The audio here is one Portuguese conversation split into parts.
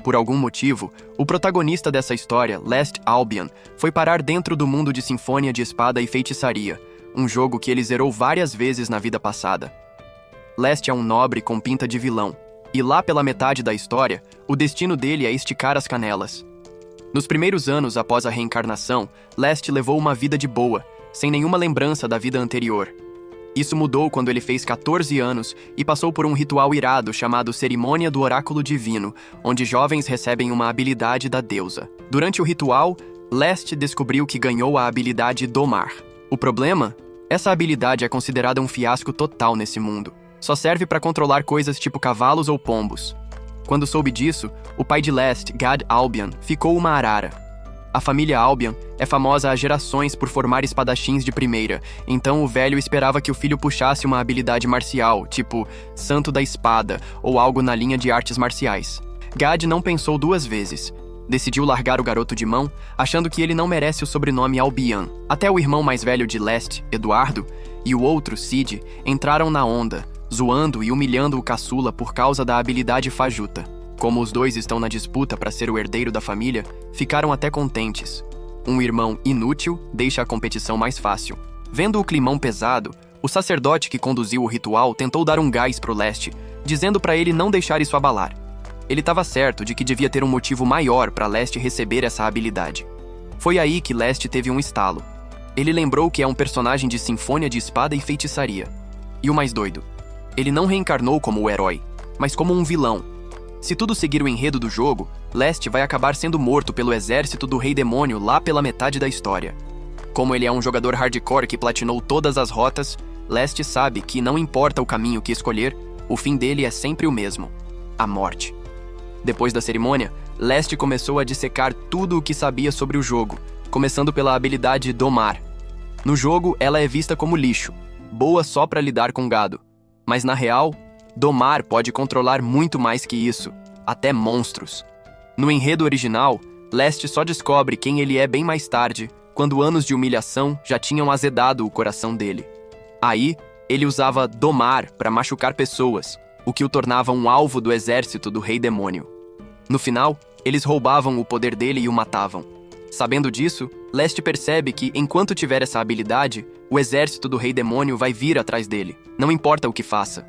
Por algum motivo, o protagonista dessa história, Lest Albion, foi parar dentro do mundo de Sinfonia de Espada e Feitiçaria, um jogo que ele zerou várias vezes na vida passada. Lest é um nobre com pinta de vilão, e lá pela metade da história, o destino dele é esticar as canelas. Nos primeiros anos após a reencarnação, Lest levou uma vida de boa, sem nenhuma lembrança da vida anterior. Isso mudou quando ele fez 14 anos e passou por um ritual irado chamado Cerimônia do Oráculo Divino, onde jovens recebem uma habilidade da deusa. Durante o ritual, Lest descobriu que ganhou a habilidade Domar. O problema? Essa habilidade é considerada um fiasco total nesse mundo. Só serve para controlar coisas tipo cavalos ou pombos. Quando soube disso, o pai de Lest, Gad Albion, ficou uma arara. A família Albion é famosa há gerações por formar espadachins de primeira, então o velho esperava que o filho puxasse uma habilidade marcial, tipo Santo da Espada, ou algo na linha de artes marciais. Gad não pensou duas vezes. Decidiu largar o garoto de mão, achando que ele não merece o sobrenome Albion. Até o irmão mais velho de Lest, Eduardo, e o outro, Cid, entraram na onda, zoando e humilhando o caçula por causa da habilidade fajuta. Como os dois estão na disputa para ser o herdeiro da família, ficaram até contentes. Um irmão inútil deixa a competição mais fácil. Vendo o climão pesado, o sacerdote que conduziu o ritual tentou dar um gás pro Lest, dizendo para ele não deixar isso abalar. Ele estava certo de que devia ter um motivo maior para Lest receber essa habilidade. Foi aí que Lest teve um estalo. Ele lembrou que é um personagem de Sinfonia de Espada e Feitiçaria. E o mais doido, ele não reencarnou como o herói, mas como um vilão. Se tudo seguir o enredo do jogo, Lest vai acabar sendo morto pelo exército do Rei Demônio lá pela metade da história. Como ele é um jogador hardcore que platinou todas as rotas, Lest sabe que não importa o caminho que escolher, o fim dele é sempre o mesmo: a morte. Depois da cerimônia, Lest começou a dissecar tudo o que sabia sobre o jogo, começando pela habilidade Domar. No jogo, ela é vista como lixo, boa só para lidar com gado. Mas na real, Domar pode controlar muito mais que isso, até monstros. No enredo original, Lest só descobre quem ele é bem mais tarde, quando anos de humilhação já tinham azedado o coração dele. Aí, ele usava Domar para machucar pessoas, o que o tornava um alvo do exército do Rei Demônio. No final, eles roubavam o poder dele e o matavam. Sabendo disso, Lest percebe que, enquanto tiver essa habilidade, o exército do Rei Demônio vai vir atrás dele, não importa o que faça.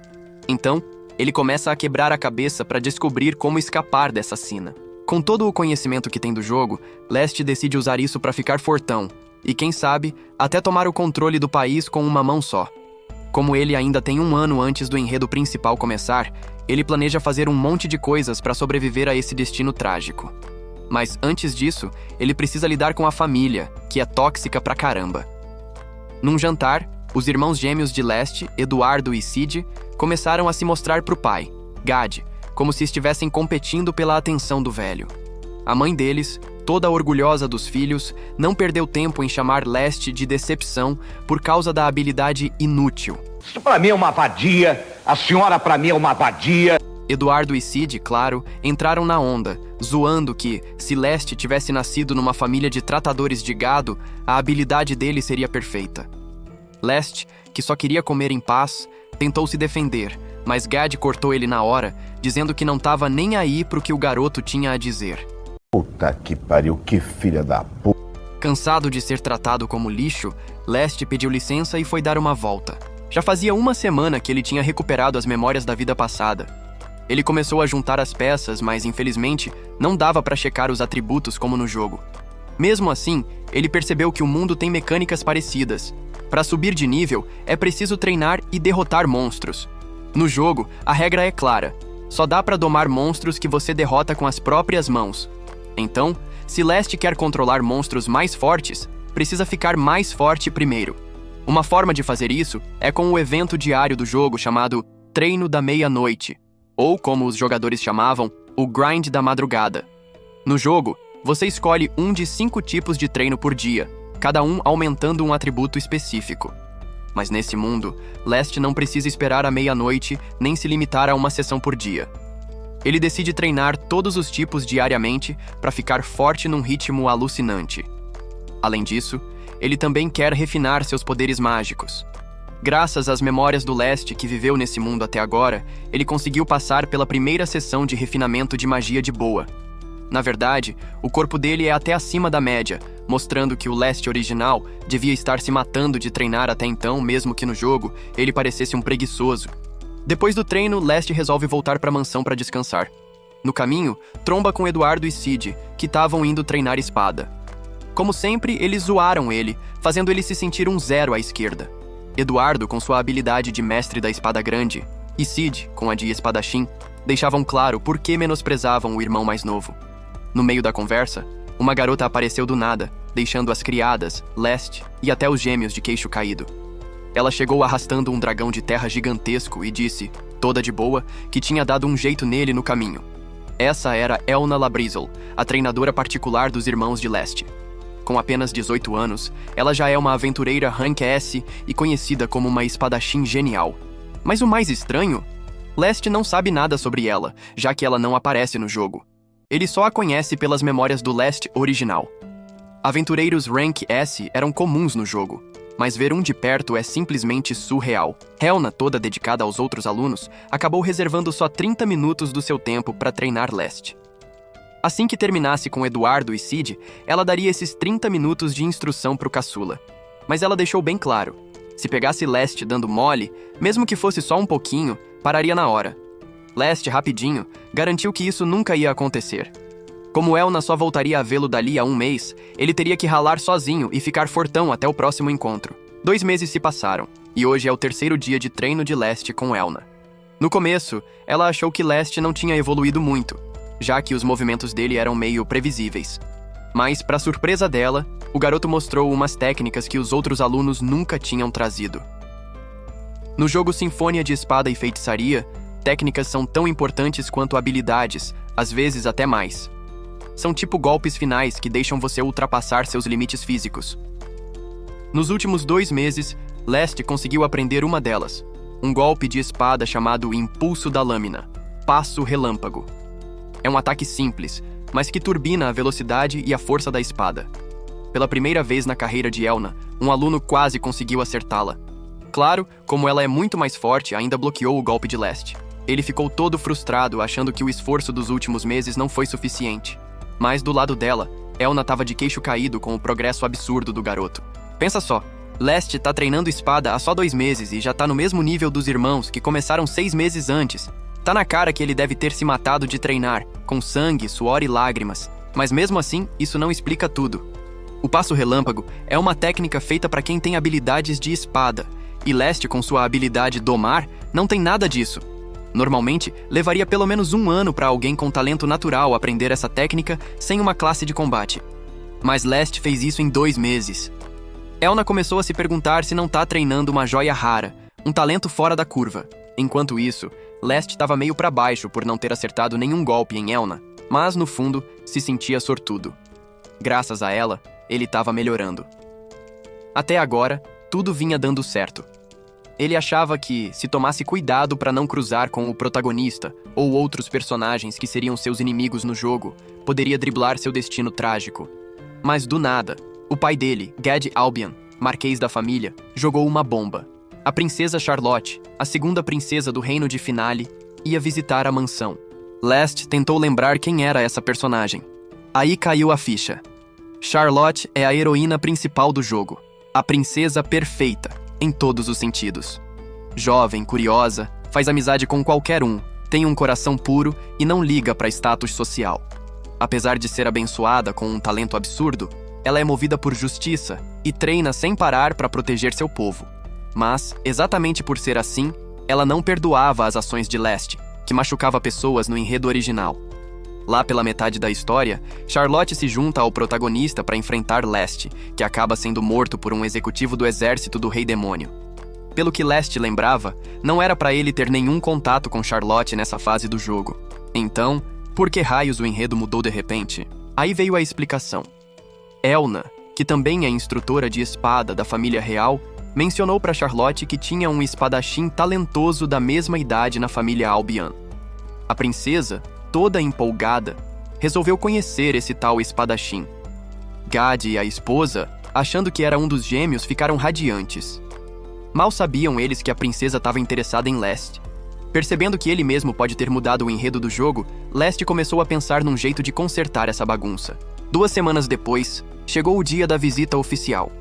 Então, ele começa a quebrar a cabeça para descobrir como escapar dessa sina. Com todo o conhecimento que tem do jogo, Lest decide usar isso para ficar fortão, e quem sabe, até tomar o controle do país com uma mão só. Como ele ainda tem um ano antes do enredo principal começar, ele planeja fazer um monte de coisas para sobreviver a esse destino trágico. Mas antes disso, ele precisa lidar com a família, que é tóxica pra caramba. Num jantar, os irmãos gêmeos de Lest, Eduardo e Cid, começaram a se mostrar pro pai, Gad, como se estivessem competindo pela atenção do velho. A mãe deles, toda orgulhosa dos filhos, não perdeu tempo em chamar Lest de decepção por causa da habilidade inútil. Isso pra mim é uma vadia, a senhora pra mim é uma vadia. Eduardo e Cid, claro, entraram na onda, zoando que, se Lest tivesse nascido numa família de tratadores de gado, a habilidade dele seria perfeita. Lest, que só queria comer em paz, tentou se defender, mas Gad cortou ele na hora, dizendo que não estava nem aí pro que o garoto tinha a dizer. Puta que pariu, que filha da p... Cansado de ser tratado como lixo, Lest pediu licença e foi dar uma volta. Já fazia uma semana que ele tinha recuperado as memórias da vida passada. Ele começou a juntar as peças, mas infelizmente não dava para checar os atributos como no jogo. Mesmo assim, ele percebeu que o mundo tem mecânicas parecidas. Para subir de nível, é preciso treinar e derrotar monstros. No jogo, a regra é clara. Só dá para domar monstros que você derrota com as próprias mãos. Então, se Lest quer controlar monstros mais fortes, precisa ficar mais forte primeiro. Uma forma de fazer isso é com o evento diário do jogo chamado Treino da Meia-Noite, ou como os jogadores chamavam, o Grind da Madrugada. No jogo, você escolhe um de 5 tipos de treino por dia, cada um aumentando um atributo específico. Mas nesse mundo, Lest não precisa esperar a meia-noite nem se limitar a uma sessão por dia. Ele decide treinar todos os tipos diariamente para ficar forte num ritmo alucinante. Além disso, ele também quer refinar seus poderes mágicos. Graças às memórias do Lest que viveu nesse mundo até agora, ele conseguiu passar pela primeira sessão de refinamento de magia de boa. Na verdade, o corpo dele é até acima da média, mostrando que o Lest original devia estar se matando de treinar até então, mesmo que no jogo ele parecesse um preguiçoso. Depois do treino, Lest resolve voltar para a mansão para descansar. No caminho, tromba com Eduardo e Sid, que estavam indo treinar espada. Como sempre, eles zoaram ele, fazendo ele se sentir um zero à esquerda. Eduardo, com sua habilidade de mestre da espada grande, e Sid, com a de espadachim, deixavam claro por que menosprezavam o irmão mais novo. No meio da conversa, uma garota apareceu do nada, deixando as criadas, Lest e até os gêmeos de queixo caído. Ela chegou arrastando um dragão de terra gigantesco e disse, toda de boa, que tinha dado um jeito nele no caminho. Essa era Elna Labrizel, a treinadora particular dos irmãos de Lest. Com apenas 18 anos, ela já é uma aventureira Rank S e conhecida como uma espadachim genial. Mas o mais estranho? Lest não sabe nada sobre ela, já que ela não aparece no jogo. Ele só a conhece pelas memórias do Lest original. Aventureiros Rank S eram comuns no jogo, mas ver um de perto é simplesmente surreal. Elna, toda dedicada aos outros alunos, acabou reservando só 30 minutos do seu tempo para treinar Lest. Assim que terminasse com Eduardo e Sid, ela daria esses 30 minutos de instrução pro caçula. Mas ela deixou bem claro, se pegasse Lest dando mole, mesmo que fosse só um pouquinho, pararia na hora. Lest, rapidinho, garantiu que isso nunca ia acontecer. Como Elna só voltaria a vê-lo dali a um mês, ele teria que ralar sozinho e ficar fortão até o próximo encontro. 2 meses se passaram, e hoje é o 3º dia de treino de Lest com Elna. No começo, ela achou que Lest não tinha evoluído muito, já que os movimentos dele eram meio previsíveis. Mas, para surpresa dela, o garoto mostrou umas técnicas que os outros alunos nunca tinham trazido. No jogo Sinfonia de Espada e Feitiçaria, técnicas são tão importantes quanto habilidades, às vezes até mais. São tipo golpes finais que deixam você ultrapassar seus limites físicos. Nos últimos 2 meses, Lest conseguiu aprender uma delas, um golpe de espada chamado Impulso da Lâmina, Passo Relâmpago. É um ataque simples, mas que turbina a velocidade e a força da espada. Pela primeira vez na carreira de Elna, um aluno quase conseguiu acertá-la. Claro, como ela é muito mais forte, ainda bloqueou o golpe de Lest. Ele ficou todo frustrado, achando que o esforço dos últimos meses não foi suficiente. Mas do lado dela, Elna estava de queixo caído com o progresso absurdo do garoto. Pensa só, Lest tá treinando espada há só 2 meses e já tá no mesmo nível dos irmãos que começaram 6 meses antes. Tá na cara que ele deve ter se matado de treinar, com sangue, suor e lágrimas. Mas mesmo assim, isso não explica tudo. O passo relâmpago é uma técnica feita para quem tem habilidades de espada, e Lest, com sua habilidade domar, não tem nada disso. Normalmente, levaria pelo menos 1 ano para alguém com talento natural aprender essa técnica sem uma classe de combate. Mas Lest fez isso em 2 meses. Elna começou a se perguntar se não tá treinando uma joia rara, um talento fora da curva. Enquanto isso, Lest estava meio para baixo por não ter acertado nenhum golpe em Elna, mas no fundo se sentia sortudo. Graças a ela, ele estava melhorando. Até agora, tudo vinha dando certo. Ele achava que, se tomasse cuidado para não cruzar com o protagonista ou outros personagens que seriam seus inimigos no jogo, poderia driblar seu destino trágico. Mas do nada, o pai dele, Gad Albion, marquês da família, jogou uma bomba. A princesa Charlotte, a segunda princesa do reino de Finale, ia visitar a mansão. Lest tentou lembrar quem era essa personagem. Aí caiu a ficha. Charlotte é a heroína principal do jogo, a princesa perfeita, em todos os sentidos. Jovem, curiosa, faz amizade com qualquer um, tem um coração puro e não liga para status social. Apesar de ser abençoada com um talento absurdo, ela é movida por justiça e treina sem parar para proteger seu povo. Mas, exatamente por ser assim, ela não perdoava as ações de Lest, que machucava pessoas no enredo original. Lá pela metade da história, Charlotte se junta ao protagonista para enfrentar Lest, que acaba sendo morto por um executivo do exército do Rei Demônio. Pelo que Lest lembrava, não era para ele ter nenhum contato com Charlotte nessa fase do jogo. Então, por que raios o enredo mudou de repente? Aí veio a explicação. Elna, que também é instrutora de espada da família real, mencionou para Charlotte que tinha um espadachim talentoso da mesma idade na família Albion. A princesa, toda empolgada, resolveu conhecer esse tal espadachim. Gad e a esposa, achando que era um dos gêmeos, ficaram radiantes. Mal sabiam eles que a princesa estava interessada em Lest. Percebendo que ele mesmo pode ter mudado o enredo do jogo, Leste começou a pensar num jeito de consertar essa bagunça. 2 semanas depois, chegou o dia da visita oficial.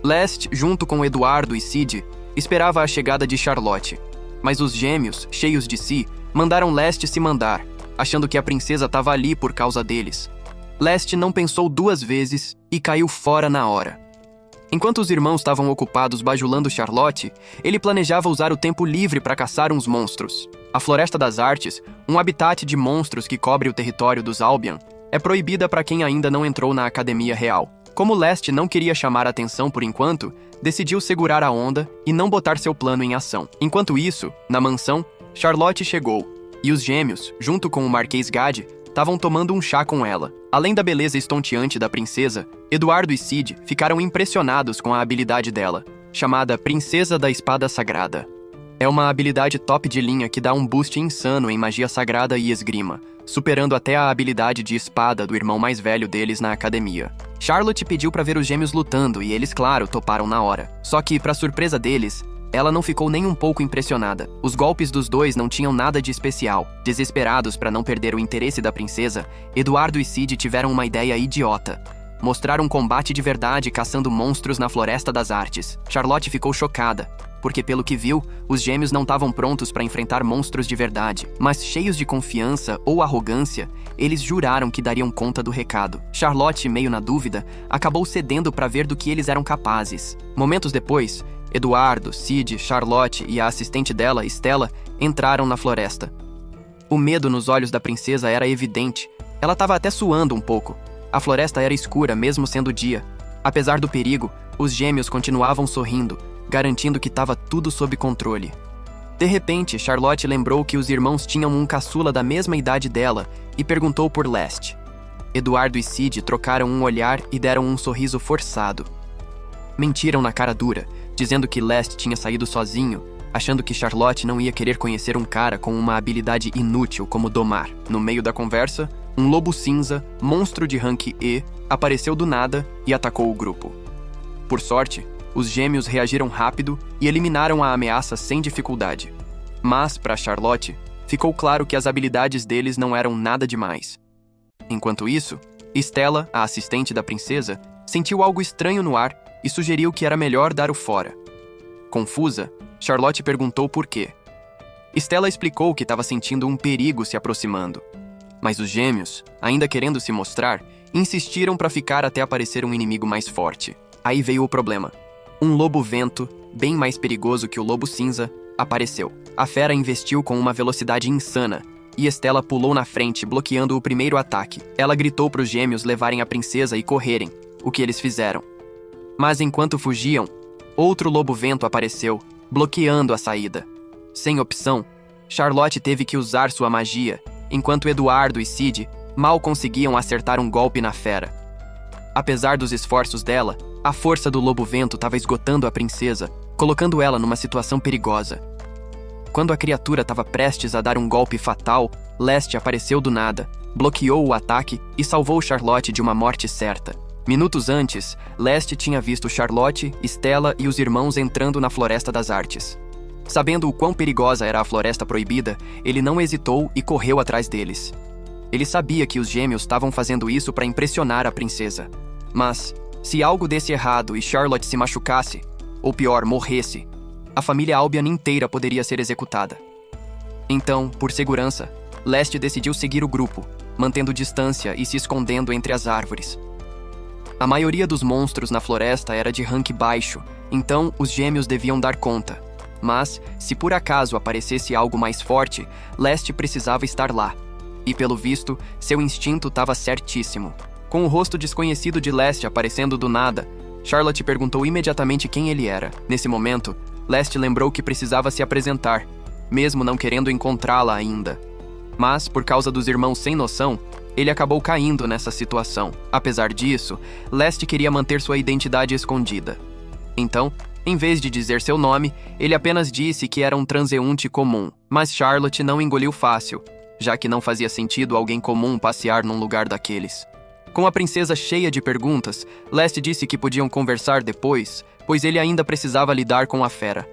Leste, junto com Eduardo e Sid, esperava a chegada de Charlotte, mas os gêmeos, cheios de si, mandaram Leste se mandar, achando que a princesa estava ali por causa deles. Leste não pensou 2 vezes e caiu fora na hora. Enquanto os irmãos estavam ocupados bajulando Charlotte, ele planejava usar o tempo livre para caçar uns monstros. A Floresta das Artes, um habitat de monstros que cobre o território dos Albion, é proibida para quem ainda não entrou na Academia Real. Como Leste não queria chamar atenção por enquanto, decidiu segurar a onda e não botar seu plano em ação. Enquanto isso, na mansão, Charlotte chegou, e os gêmeos, junto com o Marquês Gade, estavam tomando um chá com ela. Além da beleza estonteante da princesa, Eduardo e Sid ficaram impressionados com a habilidade dela, chamada Princesa da Espada Sagrada. É uma habilidade top de linha que dá um boost insano em magia sagrada e esgrima, superando até a habilidade de espada do irmão mais velho deles na academia. Charlotte pediu para ver os gêmeos lutando e eles, claro, toparam na hora. Só que, para surpresa deles, ela não ficou nem um pouco impressionada. Os golpes dos dois não tinham nada de especial. Desesperados para não perder o interesse da princesa, Eduardo e Sid tiveram uma ideia idiota. Mostrar um combate de verdade caçando monstros na Floresta das Artes. Charlotte ficou chocada, porque pelo que viu, os gêmeos não estavam prontos para enfrentar monstros de verdade. Mas cheios de confiança ou arrogância, eles juraram que dariam conta do recado. Charlotte, meio na dúvida, acabou cedendo para ver do que eles eram capazes. Momentos depois, Eduardo, Sid, Charlotte e a assistente dela, Stella, entraram na floresta. O medo nos olhos da princesa era evidente. Ela estava até suando um pouco. A floresta era escura, mesmo sendo dia. Apesar do perigo, os gêmeos continuavam sorrindo, garantindo que estava tudo sob controle. De repente, Charlotte lembrou que os irmãos tinham um caçula da mesma idade dela e perguntou por Leste. Eduardo e Sid trocaram um olhar e deram um sorriso forçado. Mentiram na cara dura, dizendo que Leste tinha saído sozinho, achando que Charlotte não ia querer conhecer um cara com uma habilidade inútil como domar. No meio da conversa, um lobo cinza, monstro de rank E, apareceu do nada e atacou o grupo. Por sorte, os gêmeos reagiram rápido e eliminaram a ameaça sem dificuldade. Mas, para Charlotte, ficou claro que as habilidades deles não eram nada demais. Enquanto isso, Stella, a assistente da princesa, sentiu algo estranho no ar e sugeriu que era melhor dar o fora. Confusa, Charlotte perguntou por quê. Stella explicou que estava sentindo um perigo se aproximando. Mas os gêmeos, ainda querendo se mostrar, insistiram para ficar até aparecer um inimigo mais forte. Aí veio o problema. Um lobo-vento, bem mais perigoso que o lobo cinza, apareceu. A fera investiu com uma velocidade insana, e Stella pulou na frente, bloqueando o primeiro ataque. Ela gritou para os gêmeos levarem a princesa e correrem, o que eles fizeram. Mas enquanto fugiam, outro lobo-vento apareceu, bloqueando a saída. Sem opção, Charlotte teve que usar sua magia, enquanto Eduardo e Sid mal conseguiam acertar um golpe na fera. Apesar dos esforços dela, a força do lobo-vento estava esgotando a princesa, colocando ela numa situação perigosa. Quando a criatura estava prestes a dar um golpe fatal, Leste apareceu do nada, bloqueou o ataque e salvou Charlotte de uma morte certa. Minutos antes, Leste tinha visto Charlotte, Stella e os irmãos entrando na Floresta das Artes. Sabendo o quão perigosa era a Floresta Proibida, ele não hesitou e correu atrás deles. Ele sabia que os gêmeos estavam fazendo isso para impressionar a princesa. Mas, se algo desse errado e Charlotte se machucasse, ou pior, morresse, a família Albion inteira poderia ser executada. Então, por segurança, Leste decidiu seguir o grupo, mantendo distância e se escondendo entre as árvores. A maioria dos monstros na floresta era de rank baixo, então os gêmeos deviam dar conta. Mas, se por acaso aparecesse algo mais forte, Leste precisava estar lá. E pelo visto, seu instinto estava certíssimo. Com o rosto desconhecido de Leste aparecendo do nada, Charlotte perguntou imediatamente quem ele era. Nesse momento, Leste lembrou que precisava se apresentar, mesmo não querendo encontrá-la ainda. Mas, por causa dos irmãos sem noção, ele acabou caindo nessa situação. Apesar disso, Leste queria manter sua identidade escondida. Então, em vez de dizer seu nome, ele apenas disse que era um transeunte comum. Mas Charlotte não engoliu fácil, já que não fazia sentido alguém comum passear num lugar daqueles. Com a princesa cheia de perguntas, Leste disse que podiam conversar depois, pois ele ainda precisava lidar com a fera.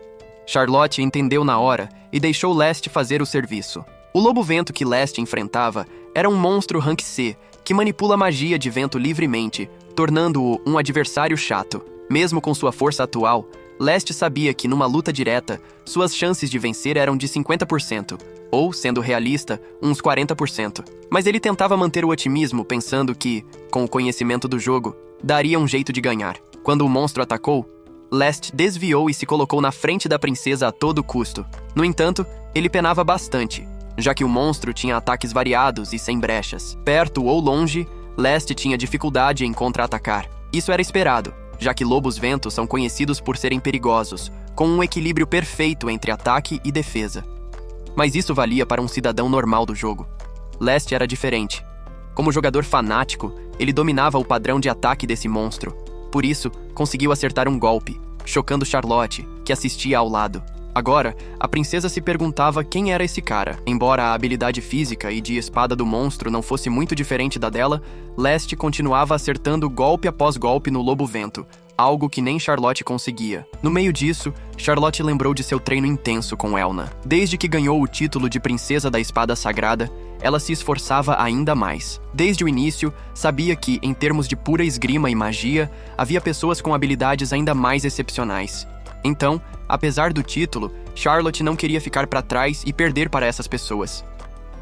Charlotte entendeu na hora e deixou Leste fazer o serviço. O lobo-vento que Leste enfrentava era um monstro Rank C, que manipula a magia de vento livremente, tornando-o um adversário chato. Mesmo com sua força atual, Leste sabia que numa luta direta, suas chances de vencer eram de 50%, ou, sendo realista, uns 40%. Mas ele tentava manter o otimismo, pensando que, com o conhecimento do jogo, daria um jeito de ganhar. Quando o monstro atacou, Leste desviou e se colocou na frente da princesa a todo custo. No entanto, ele penava bastante, já que o monstro tinha ataques variados e sem brechas. Perto ou longe, Leste tinha dificuldade em contra-atacar. Isso era esperado, já que lobos-ventos são conhecidos por serem perigosos, com um equilíbrio perfeito entre ataque e defesa. Mas isso valia para um cidadão normal do jogo. Leste era diferente. Como jogador fanático, ele dominava o padrão de ataque desse monstro. Por isso, conseguiu acertar um golpe, chocando Charlotte, que assistia ao lado. Agora, a princesa se perguntava quem era esse cara. Embora a habilidade física e de espada do monstro não fosse muito diferente da dela, Leste continuava acertando golpe após golpe no lobo-vento, algo que nem Charlotte conseguia. No meio disso, Charlotte lembrou de seu treino intenso com Elna. Desde que ganhou o título de Princesa da Espada Sagrada, ela se esforçava ainda mais. Desde o início, sabia que, em termos de pura esgrima e magia, havia pessoas com habilidades ainda mais excepcionais. Então, apesar do título, Charlotte não queria ficar para trás e perder para essas pessoas.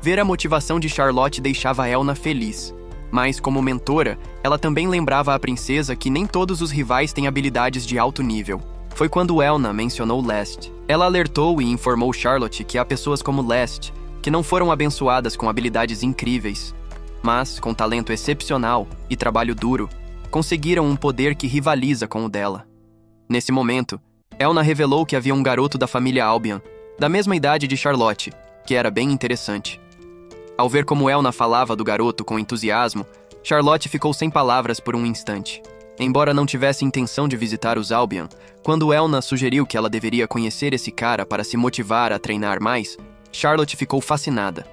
Ver a motivação de Charlotte deixava Elna feliz. Mas, como mentora, ela também lembrava à princesa que nem todos os rivais têm habilidades de alto nível. Foi quando Elna mencionou Leste. Ela alertou e informou Charlotte que há pessoas como Leste, que não foram abençoadas com habilidades incríveis, mas, com talento excepcional e trabalho duro, conseguiram um poder que rivaliza com o dela. Nesse momento, Elna revelou que havia um garoto da família Albion, da mesma idade de Charlotte, que era bem interessante. Ao ver como Elna falava do garoto com entusiasmo, Charlotte ficou sem palavras por um instante. Embora não tivesse intenção de visitar os Albion, quando Elna sugeriu que ela deveria conhecer esse cara para se motivar a treinar mais, Charlotte ficou fascinada.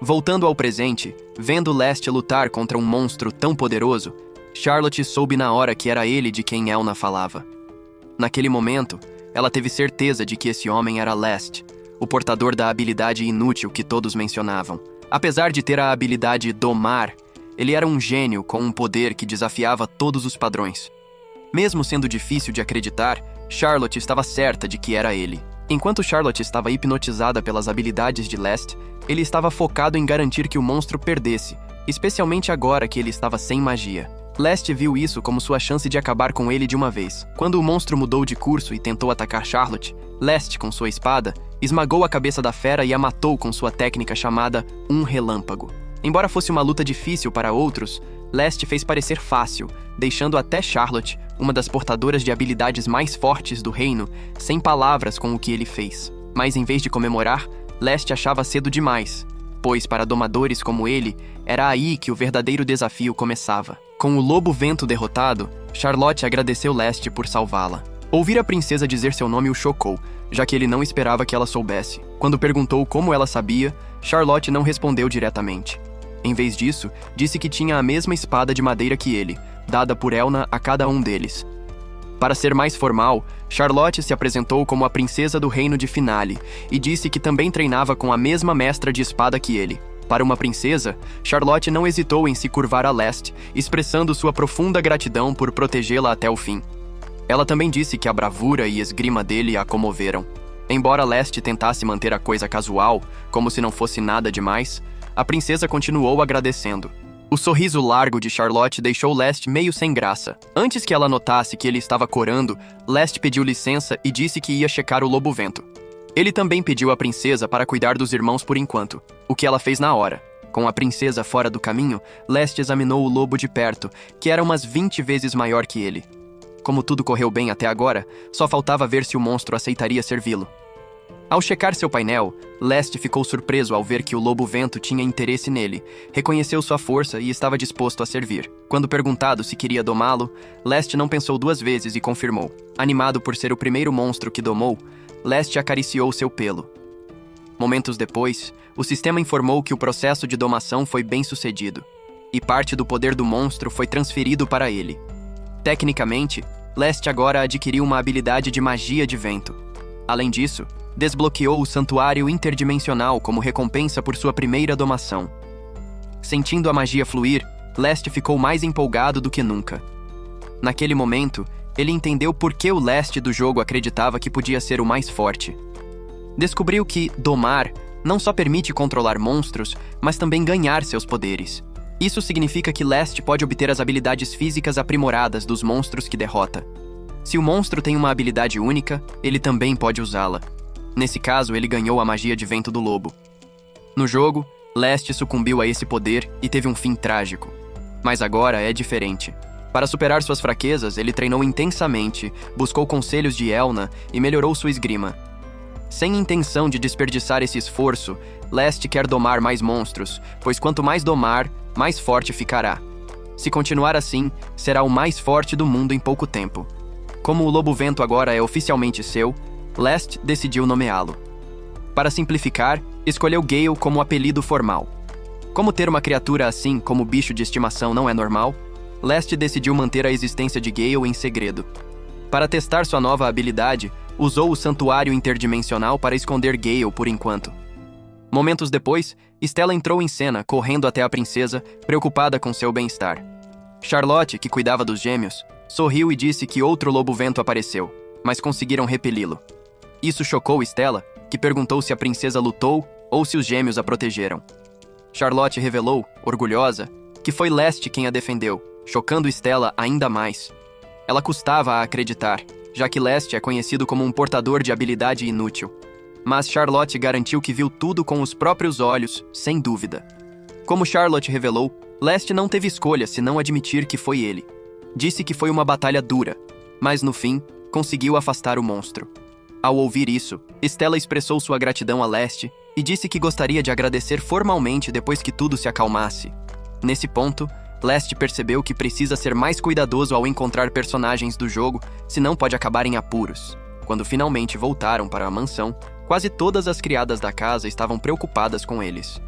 Voltando ao presente, vendo Leste lutar contra um monstro tão poderoso, Charlotte soube na hora que era ele de quem Elna falava. Naquele momento, ela teve certeza de que esse homem era Leste, o portador da habilidade inútil que todos mencionavam. Apesar de ter a habilidade Domar, ele era um gênio com um poder que desafiava todos os padrões. Mesmo sendo difícil de acreditar, Charlotte estava certa de que era ele. Enquanto Charlotte estava hipnotizada pelas habilidades de Leste, ele estava focado em garantir que o monstro perdesse, especialmente agora que ele estava sem magia. Leste viu isso como sua chance de acabar com ele de uma vez. Quando o monstro mudou de curso e tentou atacar Charlotte, Leste, com sua espada, esmagou a cabeça da fera e a matou com sua técnica chamada Um Relâmpago. Embora fosse uma luta difícil para outros, Leste fez parecer fácil, deixando até Charlotte, uma das portadoras de habilidades mais fortes do reino, sem palavras com o que ele fez. Mas em vez de comemorar, Leste achava cedo demais, pois para domadores como ele, era aí que o verdadeiro desafio começava. Com o lobo-vento derrotado, Charlotte agradeceu Leste por salvá-la. Ouvir a princesa dizer seu nome o chocou, já que ele não esperava que ela soubesse. Quando perguntou como ela sabia, Charlotte não respondeu diretamente. Em vez disso, disse que tinha a mesma espada de madeira que ele, dada por Elna a cada um deles. Para ser mais formal, Charlotte se apresentou como a princesa do reino de Finale e disse que também treinava com a mesma mestra de espada que ele. Para uma princesa, Charlotte não hesitou em se curvar a Leste, expressando sua profunda gratidão por protegê-la até o fim. Ela também disse que a bravura e esgrima dele a comoveram. Embora Leste tentasse manter a coisa casual, como se não fosse nada demais, a princesa continuou agradecendo. O sorriso largo de Charlotte deixou Leste meio sem graça. Antes que ela notasse que ele estava corando, Leste pediu licença e disse que ia checar o lobo-vento. Ele também pediu à princesa para cuidar dos irmãos por enquanto, o que ela fez na hora. Com a princesa fora do caminho, Leste examinou o lobo de perto, que era umas 20 vezes maior que ele. Como tudo correu bem até agora, só faltava ver se o monstro aceitaria servi-lo. Ao checar seu painel, Leste ficou surpreso ao ver que o lobo-vento tinha interesse nele, reconheceu sua força e estava disposto a servir. Quando perguntado se queria domá-lo, Leste não pensou duas vezes e confirmou. Animado por ser o primeiro monstro que domou, Leste acariciou seu pelo. Momentos depois, o sistema informou que o processo de domação foi bem sucedido, e parte do poder do monstro foi transferido para ele. Tecnicamente, Leste agora adquiriu uma habilidade de magia de vento. Além disso, desbloqueou o Santuário Interdimensional como recompensa por sua primeira domação. Sentindo a magia fluir, Leste ficou mais empolgado do que nunca. Naquele momento, ele entendeu por que o Leste do jogo acreditava que podia ser o mais forte. Descobriu que domar não só permite controlar monstros, mas também ganhar seus poderes. Isso significa que Leste pode obter as habilidades físicas aprimoradas dos monstros que derrota. Se o monstro tem uma habilidade única, ele também pode usá-la. Nesse caso, ele ganhou a magia de Vento do Lobo. No jogo, Leste sucumbiu a esse poder e teve um fim trágico. Mas agora é diferente. Para superar suas fraquezas, ele treinou intensamente, buscou conselhos de Elna e melhorou sua esgrima. Sem intenção de desperdiçar esse esforço, Leste quer domar mais monstros, pois quanto mais domar, mais forte ficará. Se continuar assim, será o mais forte do mundo em pouco tempo. Como o Lobo Vento agora é oficialmente seu, Leste decidiu nomeá-lo. Para simplificar, escolheu Gale como apelido formal. Como ter uma criatura assim como bicho de estimação não é normal, Leste decidiu manter a existência de Gale em segredo. Para testar sua nova habilidade, usou o Santuário Interdimensional para esconder Gale por enquanto. Momentos depois, Stella entrou em cena, correndo até a princesa, preocupada com seu bem-estar. Charlotte, que cuidava dos gêmeos, sorriu e disse que outro lobo-vento apareceu, mas conseguiram repeli-lo. Isso chocou Stella, que perguntou se a princesa lutou ou se os gêmeos a protegeram. Charlotte revelou, orgulhosa, que foi Leste quem a defendeu, chocando Stella ainda mais. Ela custava a acreditar, já que Leste é conhecido como um portador de habilidade inútil. Mas Charlotte garantiu que viu tudo com os próprios olhos, sem dúvida. Como Charlotte revelou, Leste não teve escolha senão admitir que foi ele. Disse que foi uma batalha dura, mas no fim, conseguiu afastar o monstro. Ao ouvir isso, Stella expressou sua gratidão a Leste e disse que gostaria de agradecer formalmente depois que tudo se acalmasse. Nesse ponto, Leste percebeu que precisa ser mais cuidadoso ao encontrar personagens do jogo, senão pode acabar em apuros. Quando finalmente voltaram para a mansão, quase todas as criadas da casa estavam preocupadas com eles.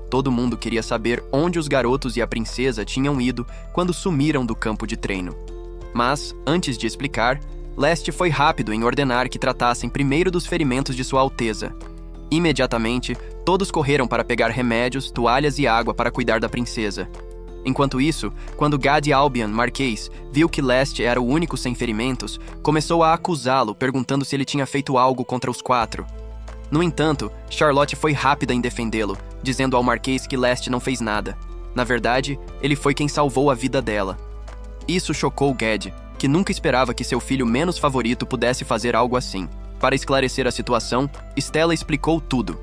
Todo mundo queria saber onde os garotos e a princesa tinham ido quando sumiram do campo de treino. Mas, antes de explicar, Leste foi rápido em ordenar que tratassem primeiro dos ferimentos de Sua Alteza. Imediatamente, todos correram para pegar remédios, toalhas e água para cuidar da princesa. Enquanto isso, quando Gad Albion, Marquês, viu que Leste era o único sem ferimentos, começou a acusá-lo, perguntando se ele tinha feito algo contra os quatro. No entanto, Charlotte foi rápida em defendê-lo, dizendo ao Marquês que Leste não fez nada. Na verdade, ele foi quem salvou a vida dela. Isso chocou Gad, que nunca esperava que seu filho menos favorito pudesse fazer algo assim. Para esclarecer a situação, Stella explicou tudo.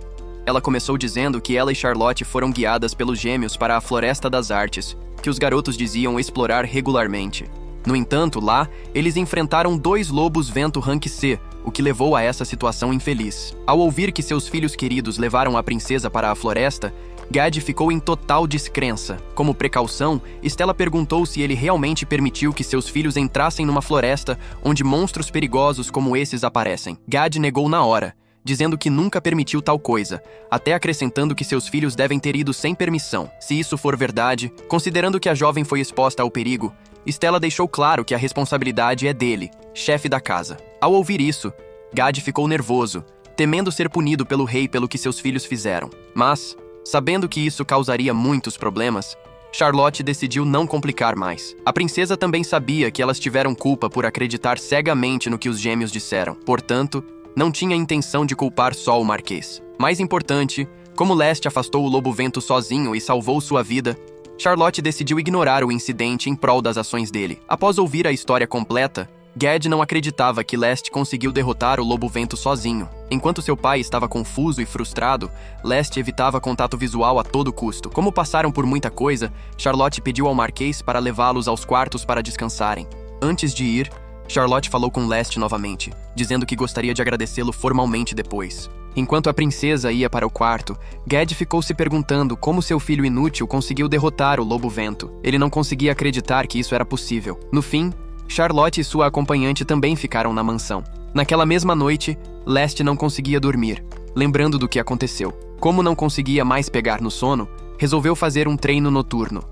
Ela começou dizendo que ela e Charlotte foram guiadas pelos gêmeos para a Floresta das Artes, que os garotos diziam explorar regularmente. No entanto, lá, eles enfrentaram 2 lobos-vento Rank C, o que levou a essa situação infeliz. Ao ouvir que seus filhos queridos levaram a princesa para a floresta, Gad ficou em total descrença. Como precaução, Stella perguntou se ele realmente permitiu que seus filhos entrassem numa floresta onde monstros perigosos como esses aparecem. Gad negou na hora, dizendo que nunca permitiu tal coisa, até acrescentando que seus filhos devem ter ido sem permissão. Se isso for verdade, considerando que a jovem foi exposta ao perigo, Stella deixou claro que a responsabilidade é dele, chefe da casa. Ao ouvir isso, Gad ficou nervoso, temendo ser punido pelo rei pelo que seus filhos fizeram. Mas, sabendo que isso causaria muitos problemas, Charlotte decidiu não complicar mais. A princesa também sabia que elas tiveram culpa por acreditar cegamente no que os gêmeos disseram. Portanto, não tinha intenção de culpar só o Marquês. Mais importante, como Leste afastou o lobo-vento sozinho e salvou sua vida, Charlotte decidiu ignorar o incidente em prol das ações dele. Após ouvir a história completa, Gad não acreditava que Leste conseguiu derrotar o lobo-vento sozinho. Enquanto seu pai estava confuso e frustrado, Leste evitava contato visual a todo custo. Como passaram por muita coisa, Charlotte pediu ao Marquês para levá-los aos quartos para descansarem. Antes de ir, Charlotte falou com Leste novamente, dizendo que gostaria de agradecê-lo formalmente depois. Enquanto a princesa ia para o quarto, Gad ficou se perguntando como seu filho inútil conseguiu derrotar o lobo-vento. Ele não conseguia acreditar que isso era possível. No fim, Charlotte e sua acompanhante também ficaram na mansão. Naquela mesma noite, Leste não conseguia dormir, lembrando do que aconteceu. Como não conseguia mais pegar no sono, resolveu fazer um treino noturno.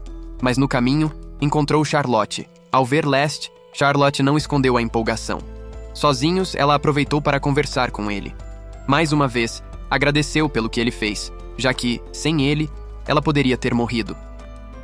Mas no caminho, encontrou Charlotte. Ao ver Leste, Charlotte não escondeu a empolgação. Sozinhos, ela aproveitou para conversar com ele. Mais uma vez, agradeceu pelo que ele fez, já que, sem ele, ela poderia ter morrido.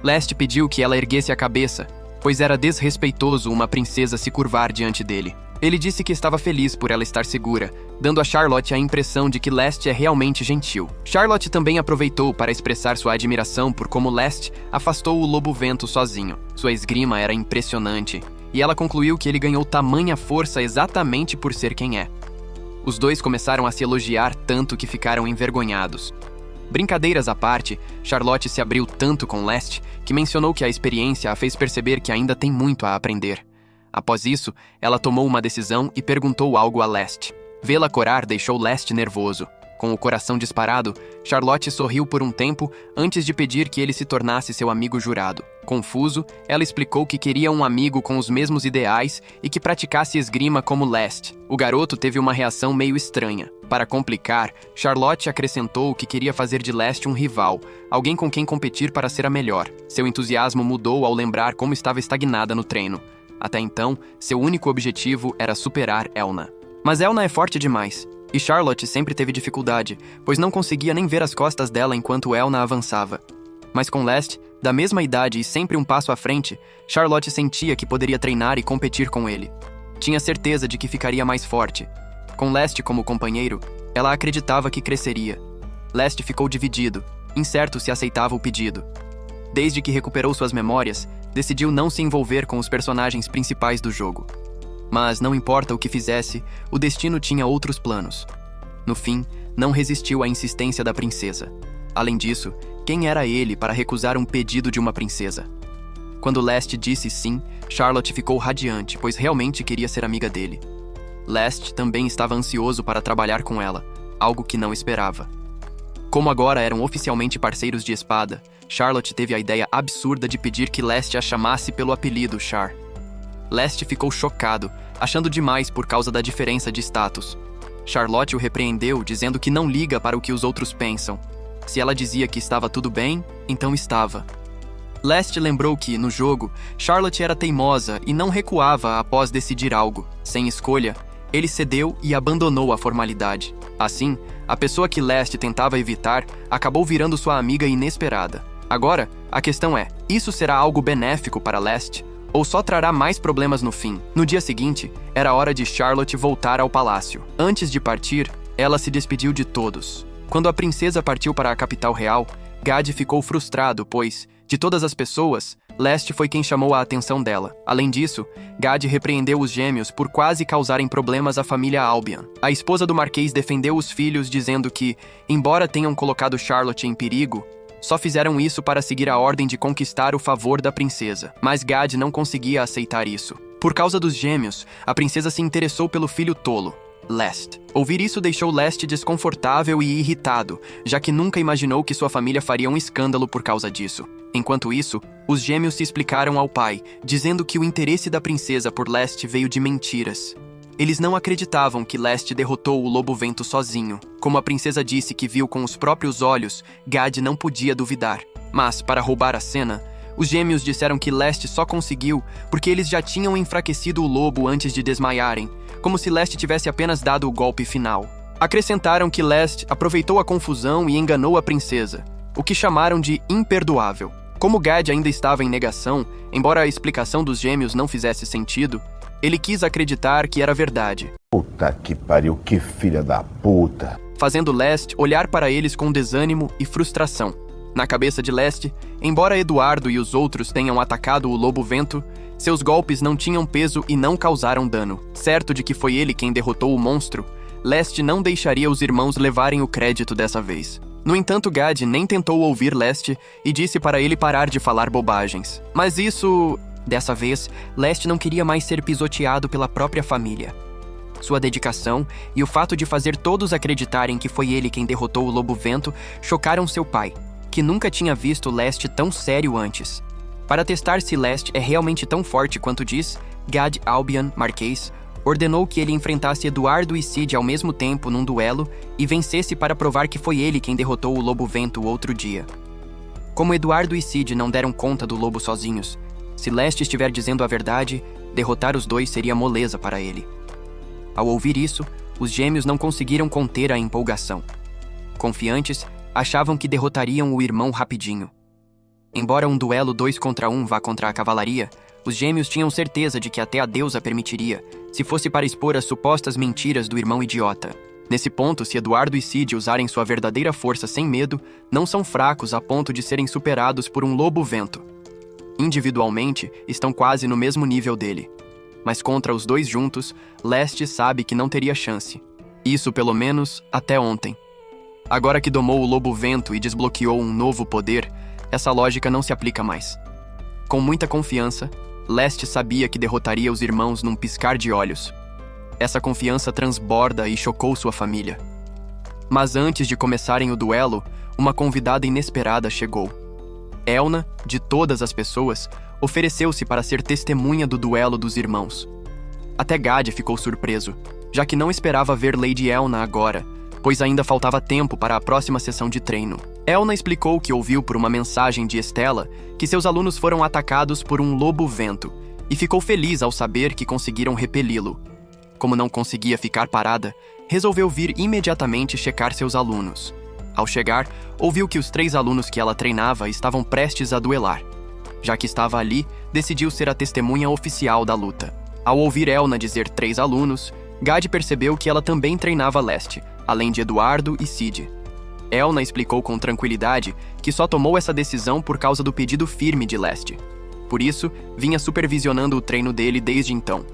Leste pediu que ela erguesse a cabeça, pois era desrespeitoso uma princesa se curvar diante dele. Ele disse que estava feliz por ela estar segura, dando a Charlotte a impressão de que Leste é realmente gentil. Charlotte também aproveitou para expressar sua admiração por como Leste afastou o lobo-vento sozinho. Sua esgrima era impressionante, e ela concluiu que ele ganhou tamanha força exatamente por ser quem é. Os dois começaram a se elogiar tanto que ficaram envergonhados. Brincadeiras à parte, Charlotte se abriu tanto com Leste que mencionou que a experiência a fez perceber que ainda tem muito a aprender. Após isso, ela tomou uma decisão e perguntou algo a Leste. Vê-la corar deixou Leste nervoso. Com o coração disparado, Charlotte sorriu por um tempo antes de pedir que ele se tornasse seu amigo jurado. Confuso, ela explicou que queria um amigo com os mesmos ideais e que praticasse esgrima como Leste. O garoto teve uma reação meio estranha. Para complicar, Charlotte acrescentou que queria fazer de Leste um rival, alguém com quem competir para ser a melhor. Seu entusiasmo mudou ao lembrar como estava estagnada no treino. Até então, seu único objetivo era superar Elna. Mas Elna é forte demais, e Charlotte sempre teve dificuldade, pois não conseguia nem ver as costas dela enquanto Elna avançava. Mas com Leste, da mesma idade e sempre um passo à frente, Charlotte sentia que poderia treinar e competir com ele. Tinha certeza de que ficaria mais forte. Com Leste como companheiro, ela acreditava que cresceria. Leste ficou dividido, incerto se aceitava o pedido. Desde que recuperou suas memórias, decidiu não se envolver com os personagens principais do jogo. Mas não importa o que fizesse, o destino tinha outros planos. No fim, não resistiu à insistência da princesa. Além disso, quem era ele para recusar um pedido de uma princesa? Quando Leste disse sim, Charlotte ficou radiante, pois realmente queria ser amiga dele. Leste também estava ansioso para trabalhar com ela, algo que não esperava. Como agora eram oficialmente parceiros de espada, Charlotte teve a ideia absurda de pedir que Leste a chamasse pelo apelido Char. Leste ficou chocado, achando demais por causa da diferença de status. Charlotte o repreendeu, dizendo que não liga para o que os outros pensam. Se ela dizia que estava tudo bem, então estava. Leste lembrou que, no jogo, Charlotte era teimosa e não recuava após decidir algo. Sem escolha, ele cedeu e abandonou a formalidade. Assim, a pessoa que Leste tentava evitar acabou virando sua amiga inesperada. Agora, a questão é, isso será algo benéfico para Leste? Ou só trará mais problemas no fim? No dia seguinte, era hora de Charlotte voltar ao palácio. Antes de partir, ela se despediu de todos. Quando a princesa partiu para a capital real, Gad ficou frustrado, pois, de todas as pessoas, Leste foi quem chamou a atenção dela. Além disso, Gad repreendeu os gêmeos por quase causarem problemas à família Albion. A esposa do Marquês defendeu os filhos, dizendo que, embora tenham colocado Charlotte em perigo, só fizeram isso para seguir a ordem de conquistar o favor da princesa. Mas Gad não conseguia aceitar isso. Por causa dos gêmeos, a princesa se interessou pelo filho tolo, Leste. Ouvir isso deixou Leste desconfortável e irritado, já que nunca imaginou que sua família faria um escândalo por causa disso. Enquanto isso, os gêmeos se explicaram ao pai, dizendo que o interesse da princesa por Leste veio de mentiras. Eles não acreditavam que Leste derrotou o lobo-vento sozinho. Como a princesa disse que viu com os próprios olhos, Gad não podia duvidar. Mas, para roubar a cena, os gêmeos disseram que Leste só conseguiu porque eles já tinham enfraquecido o lobo antes de desmaiarem, como se Leste tivesse apenas dado o golpe final. Acrescentaram que Leste aproveitou a confusão e enganou a princesa, o que chamaram de imperdoável. Como Gad ainda estava em negação, embora a explicação dos gêmeos não fizesse sentido, ele quis acreditar que era verdade. Puta que pariu, que filha da puta. Fazendo Leste olhar para eles com desânimo e frustração. Na cabeça de Leste, embora Eduardo e os outros tenham atacado o lobo-vento, seus golpes não tinham peso e não causaram dano. Certo de que foi ele quem derrotou o monstro, Leste não deixaria os irmãos levarem o crédito dessa vez. No entanto, Gad nem tentou ouvir Leste e disse para ele parar de falar bobagens. Mas isso... Dessa vez, Leste não queria mais ser pisoteado pela própria família. Sua dedicação e o fato de fazer todos acreditarem que foi ele quem derrotou o lobo-vento chocaram seu pai, que nunca tinha visto Leste tão sério antes. Para testar se Leste é realmente tão forte quanto diz, Gad Albion, Marquês, ordenou que ele enfrentasse Eduardo e Cid ao mesmo tempo num duelo e vencesse para provar que foi ele quem derrotou o lobo-vento outro dia. Como Eduardo e Cid não deram conta do lobo sozinhos, se Leste estiver dizendo a verdade, derrotar os dois seria moleza para ele. Ao ouvir isso, os gêmeos não conseguiram conter a empolgação. Confiantes, achavam que derrotariam o irmão rapidinho. Embora um duelo 2 contra 1 vá contra a cavalaria, os gêmeos tinham certeza de que até a deusa permitiria, se fosse para expor as supostas mentiras do irmão idiota. Nesse ponto, se Eduardo e Cid usarem sua verdadeira força sem medo, não são fracos a ponto de serem superados por um lobo-vento. Individualmente, estão quase no mesmo nível dele. Mas contra os dois juntos, Leste sabe que não teria chance. Isso, pelo menos, até ontem. Agora que domou o lobo-vento e desbloqueou um novo poder, essa lógica não se aplica mais. Com muita confiança, Leste sabia que derrotaria os irmãos num piscar de olhos. Essa confiança transborda e chocou sua família. Mas antes de começarem o duelo, uma convidada inesperada chegou. Elna, de todas as pessoas, ofereceu-se para ser testemunha do duelo dos irmãos. Até Gad ficou surpreso, já que não esperava ver Lady Elna agora, pois ainda faltava tempo para a próxima sessão de treino. Elna explicou que ouviu por uma mensagem de Estela que seus alunos foram atacados por um lobo-vento e ficou feliz ao saber que conseguiram repeli-lo. Como não conseguia ficar parada, resolveu vir imediatamente checar seus alunos. Ao chegar, ouviu que os 3 alunos que ela treinava estavam prestes a duelar. Já que estava ali, decidiu ser a testemunha oficial da luta. Ao ouvir Elna dizer 3 alunos, Gad percebeu que ela também treinava Leste, além de Eduardo e Cid. Elna explicou com tranquilidade que só tomou essa decisão por causa do pedido firme de Leste. Por isso, vinha supervisionando o treino dele desde então.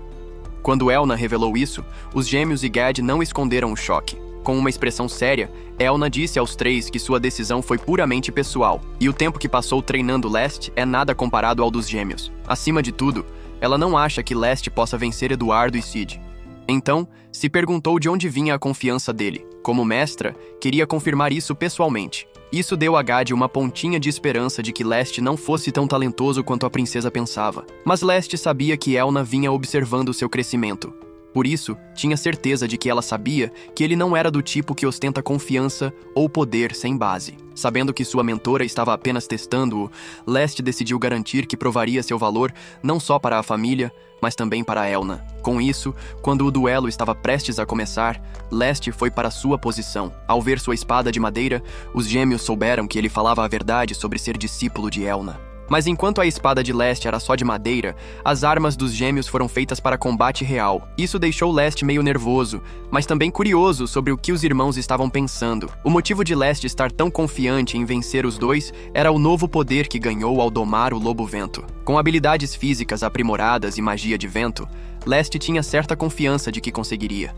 Quando Elna revelou isso, os gêmeos e Gad não esconderam o choque. Com uma expressão séria, Elna disse aos 3 que sua decisão foi puramente pessoal, e o tempo que passou treinando Leste é nada comparado ao dos gêmeos. Acima de tudo, ela não acha que Leste possa vencer Eduardo e Cid. Então, se perguntou de onde vinha a confiança dele. Como mestra, queria confirmar isso pessoalmente. Isso deu a Gad uma pontinha de esperança de que Leste não fosse tão talentoso quanto a princesa pensava. Mas Leste sabia que Elna vinha observando seu crescimento. Por isso, tinha certeza de que ela sabia que ele não era do tipo que ostenta confiança ou poder sem base. Sabendo que sua mentora estava apenas testando-o, Leste decidiu garantir que provaria seu valor não só para a família, mas também para Elna. Com isso, quando o duelo estava prestes a começar, Leste foi para sua posição. Ao ver sua espada de madeira, os gêmeos souberam que ele falava a verdade sobre ser discípulo de Elna. Mas enquanto a espada de Leste era só de madeira, as armas dos gêmeos foram feitas para combate real. Isso deixou Leste meio nervoso, mas também curioso sobre o que os irmãos estavam pensando. O motivo de Leste estar tão confiante em vencer os dois era o novo poder que ganhou ao domar o lobo-vento. Com habilidades físicas aprimoradas e magia de vento, Leste tinha certa confiança de que conseguiria.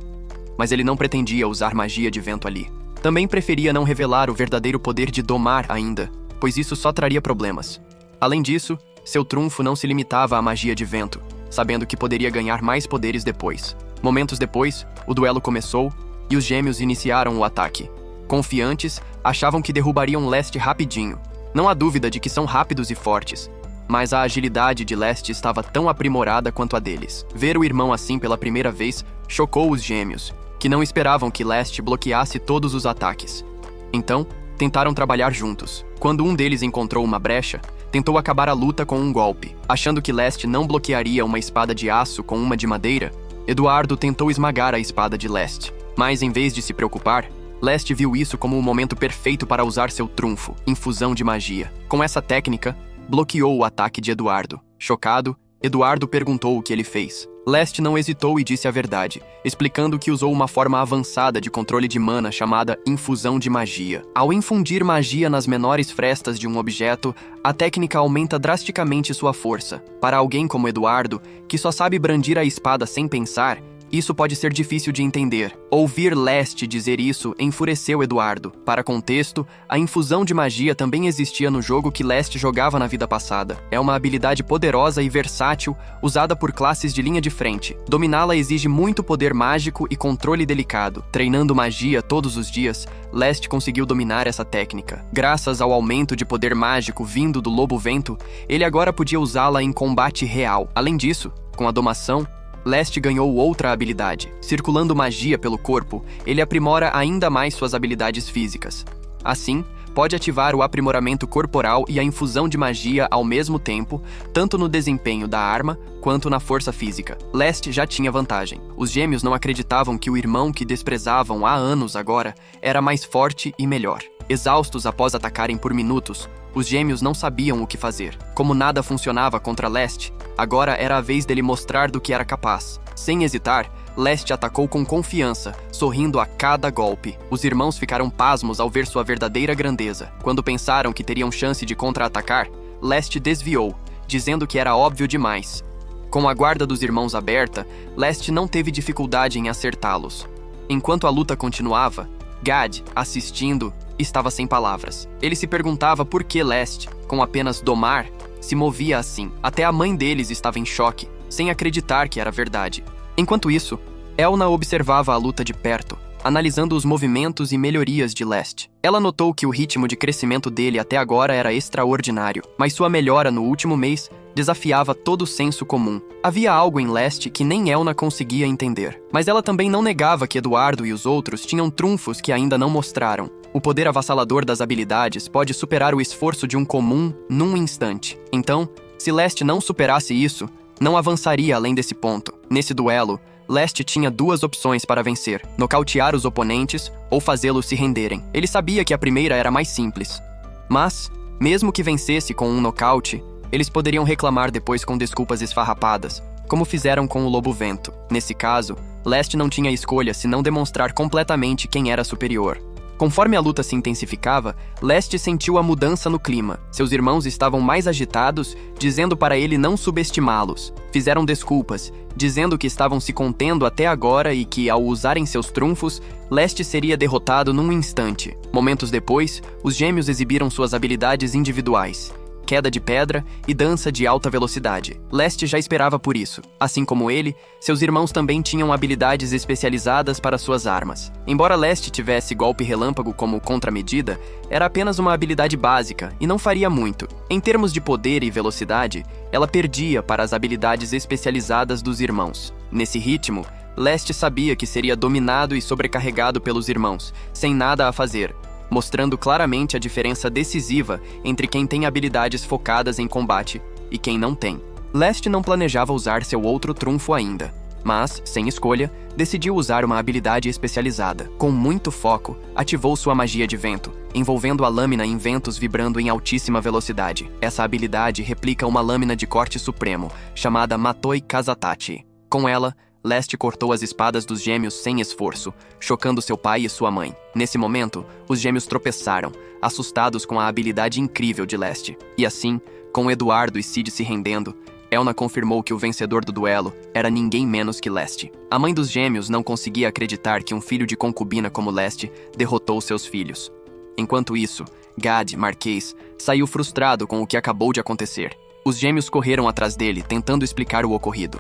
Mas ele não pretendia usar magia de vento ali. Também preferia não revelar o verdadeiro poder de domar ainda, pois isso só traria problemas. Além disso, seu trunfo não se limitava à magia de vento, sabendo que poderia ganhar mais poderes depois. Momentos depois, o duelo começou e os gêmeos iniciaram o ataque. Confiantes, achavam que derrubariam Leste rapidinho. Não há dúvida de que são rápidos e fortes, mas a agilidade de Leste estava tão aprimorada quanto a deles. Ver o irmão assim pela primeira vez chocou os gêmeos, que não esperavam que Leste bloqueasse todos os ataques. Então, tentaram trabalhar juntos. Quando um deles encontrou uma brecha, tentou acabar a luta com um golpe. Achando que Leste não bloquearia uma espada de aço com uma de madeira, Eduardo tentou esmagar a espada de Leste. Mas em vez de se preocupar, Leste viu isso como o momento perfeito para usar seu trunfo, infusão de magia. Com essa técnica, bloqueou o ataque de Eduardo. Chocado, Eduardo perguntou o que ele fez. Leste não hesitou e disse a verdade, explicando que usou uma forma avançada de controle de mana chamada infusão de magia. Ao infundir magia nas menores frestas de um objeto, a técnica aumenta drasticamente sua força. Para alguém como Eduardo, que só sabe brandir a espada sem pensar, isso pode ser difícil de entender. Ouvir Leste dizer isso enfureceu Eduardo. Para contexto, a infusão de magia também existia no jogo que Leste jogava na vida passada. É uma habilidade poderosa e versátil, usada por classes de linha de frente. Dominá-la exige muito poder mágico e controle delicado. Treinando magia todos os dias, Leste conseguiu dominar essa técnica. Graças ao aumento de poder mágico vindo do Lobo-Vento, ele agora podia usá-la em combate real. Além disso, com a domação, Leste ganhou outra habilidade. Circulando magia pelo corpo, ele aprimora ainda mais suas habilidades físicas. Assim, pode ativar o aprimoramento corporal e a infusão de magia ao mesmo tempo, tanto no desempenho da arma quanto na força física. Leste já tinha vantagem. Os gêmeos não acreditavam que o irmão que desprezavam há anos agora era mais forte e melhor. Exaustos após atacarem por minutos, os gêmeos não sabiam o que fazer. Como nada funcionava contra Leste, agora era a vez dele mostrar do que era capaz. Sem hesitar, Leste atacou com confiança, sorrindo a cada golpe. Os irmãos ficaram pasmos ao ver sua verdadeira grandeza. Quando pensaram que teriam chance de contra-atacar, Leste desviou, dizendo que era óbvio demais. Com a guarda dos irmãos aberta, Leste não teve dificuldade em acertá-los. Enquanto a luta continuava, Gad, assistindo, estava sem palavras. Ele se perguntava por que Leste, com apenas domar, se movia assim. Até a mãe deles estava em choque, sem acreditar que era verdade. Enquanto isso, Elna observava a luta de perto, analisando os movimentos e melhorias de Leste. Ela notou que o ritmo de crescimento dele até agora era extraordinário, mas sua melhora no último mês desafiava todo o senso comum. Havia algo em Leste que nem Elna conseguia entender. Mas ela também não negava que Eduardo e os outros tinham trunfos que ainda não mostraram. O poder avassalador das habilidades pode superar o esforço de um comum num instante. Então, se Leste não superasse isso, não avançaria além desse ponto. Nesse duelo, Leste tinha duas opções para vencer: nocautear os oponentes ou fazê-los se renderem. Ele sabia que a primeira era mais simples. Mas, mesmo que vencesse com um nocaute, eles poderiam reclamar depois com desculpas esfarrapadas, como fizeram com o Lobo-Vento. Nesse caso, Leste não tinha escolha senão demonstrar completamente quem era superior. Conforme a luta se intensificava, Leste sentiu a mudança no clima. Seus irmãos estavam mais agitados, dizendo para ele não subestimá-los. Fizeram desculpas, dizendo que estavam se contendo até agora e que, ao usarem seus trunfos, Leste seria derrotado num instante. Momentos depois, os gêmeos exibiram suas habilidades individuais: queda de pedra e dança de alta velocidade. Leste já esperava por isso. Assim como ele, seus irmãos também tinham habilidades especializadas para suas armas. Embora Leste tivesse golpe relâmpago como contramedida, era apenas uma habilidade básica e não faria muito. Em termos de poder e velocidade, ela perdia para as habilidades especializadas dos irmãos. Nesse ritmo, Leste sabia que seria dominado e sobrecarregado pelos irmãos, sem nada a fazer, mostrando claramente a diferença decisiva entre quem tem habilidades focadas em combate e quem não tem. Leste não planejava usar seu outro trunfo ainda, mas, sem escolha, decidiu usar uma habilidade especializada. Com muito foco, ativou sua magia de vento, envolvendo a lâmina em ventos vibrando em altíssima velocidade. Essa habilidade replica uma lâmina de corte supremo, chamada Matoi Kazatachi. Com ela, Leste cortou as espadas dos gêmeos sem esforço, chocando seu pai e sua mãe. Nesse momento, os gêmeos tropeçaram, assustados com a habilidade incrível de Leste. E assim, com Eduardo e Cid se rendendo, Elna confirmou que o vencedor do duelo era ninguém menos que Leste. A mãe dos gêmeos não conseguia acreditar que um filho de concubina como Leste derrotou seus filhos. Enquanto isso, Gad, Marquês, saiu frustrado com o que acabou de acontecer. Os gêmeos correram atrás dele, tentando explicar o ocorrido.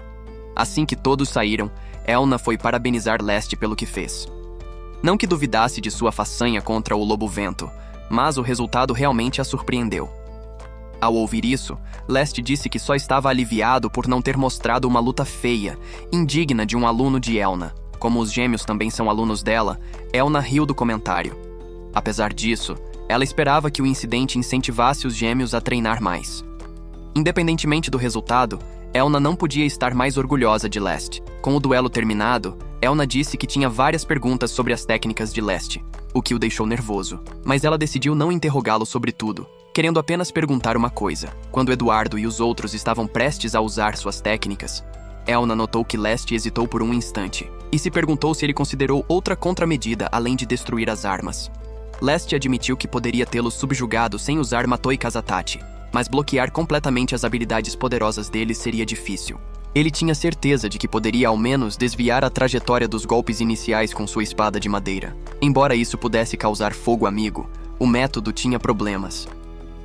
Assim que todos saíram, Elna foi parabenizar Leste pelo que fez. Não que duvidasse de sua façanha contra o Lobo-Vento, mas o resultado realmente a surpreendeu. Ao ouvir isso, Leste disse que só estava aliviado por não ter mostrado uma luta feia, indigna de um aluno de Elna. Como os gêmeos também são alunos dela, Elna riu do comentário. Apesar disso, ela esperava que o incidente incentivasse os gêmeos a treinar mais. Independentemente do resultado, Elna não podia estar mais orgulhosa de Leste. Com o duelo terminado, Elna disse que tinha várias perguntas sobre as técnicas de Leste, o que o deixou nervoso. Mas ela decidiu não interrogá-lo sobre tudo, querendo apenas perguntar uma coisa. Quando Eduardo e os outros estavam prestes a usar suas técnicas, Elna notou que Leste hesitou por um instante, e se perguntou se ele considerou outra contramedida além de destruir as armas. Leste admitiu que poderia tê-los subjugado sem usar Matoi Kazatachi, mas bloquear completamente as habilidades poderosas dele seria difícil. Ele tinha certeza de que poderia ao menos desviar a trajetória dos golpes iniciais com sua espada de madeira. Embora isso pudesse causar fogo amigo, o método tinha problemas.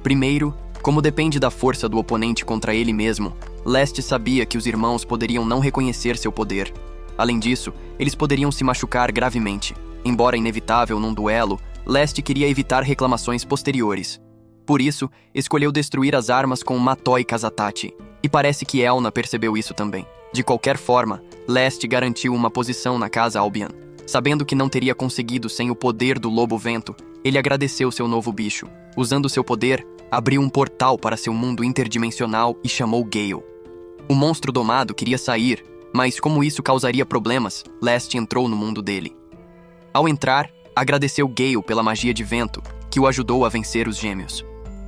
Primeiro, como depende da força do oponente contra ele mesmo, Leste sabia que os irmãos poderiam não reconhecer seu poder. Além disso, eles poderiam se machucar gravemente. Embora inevitável num duelo, Leste queria evitar reclamações posteriores. Por isso, escolheu destruir as armas com Matoi Kazatachi, e parece que Elna percebeu isso também. De qualquer forma, Leste garantiu uma posição na Casa Albion. Sabendo que não teria conseguido sem o poder do Lobo-Vento, Ele agradeceu seu novo bicho. Usando seu poder, abriu um portal para seu mundo interdimensional e chamou Gale. O monstro domado queria sair, mas como isso causaria problemas, Leste entrou no mundo dele. Ao entrar, agradeceu Gale pela magia de vento, que o ajudou a vencer os gêmeos.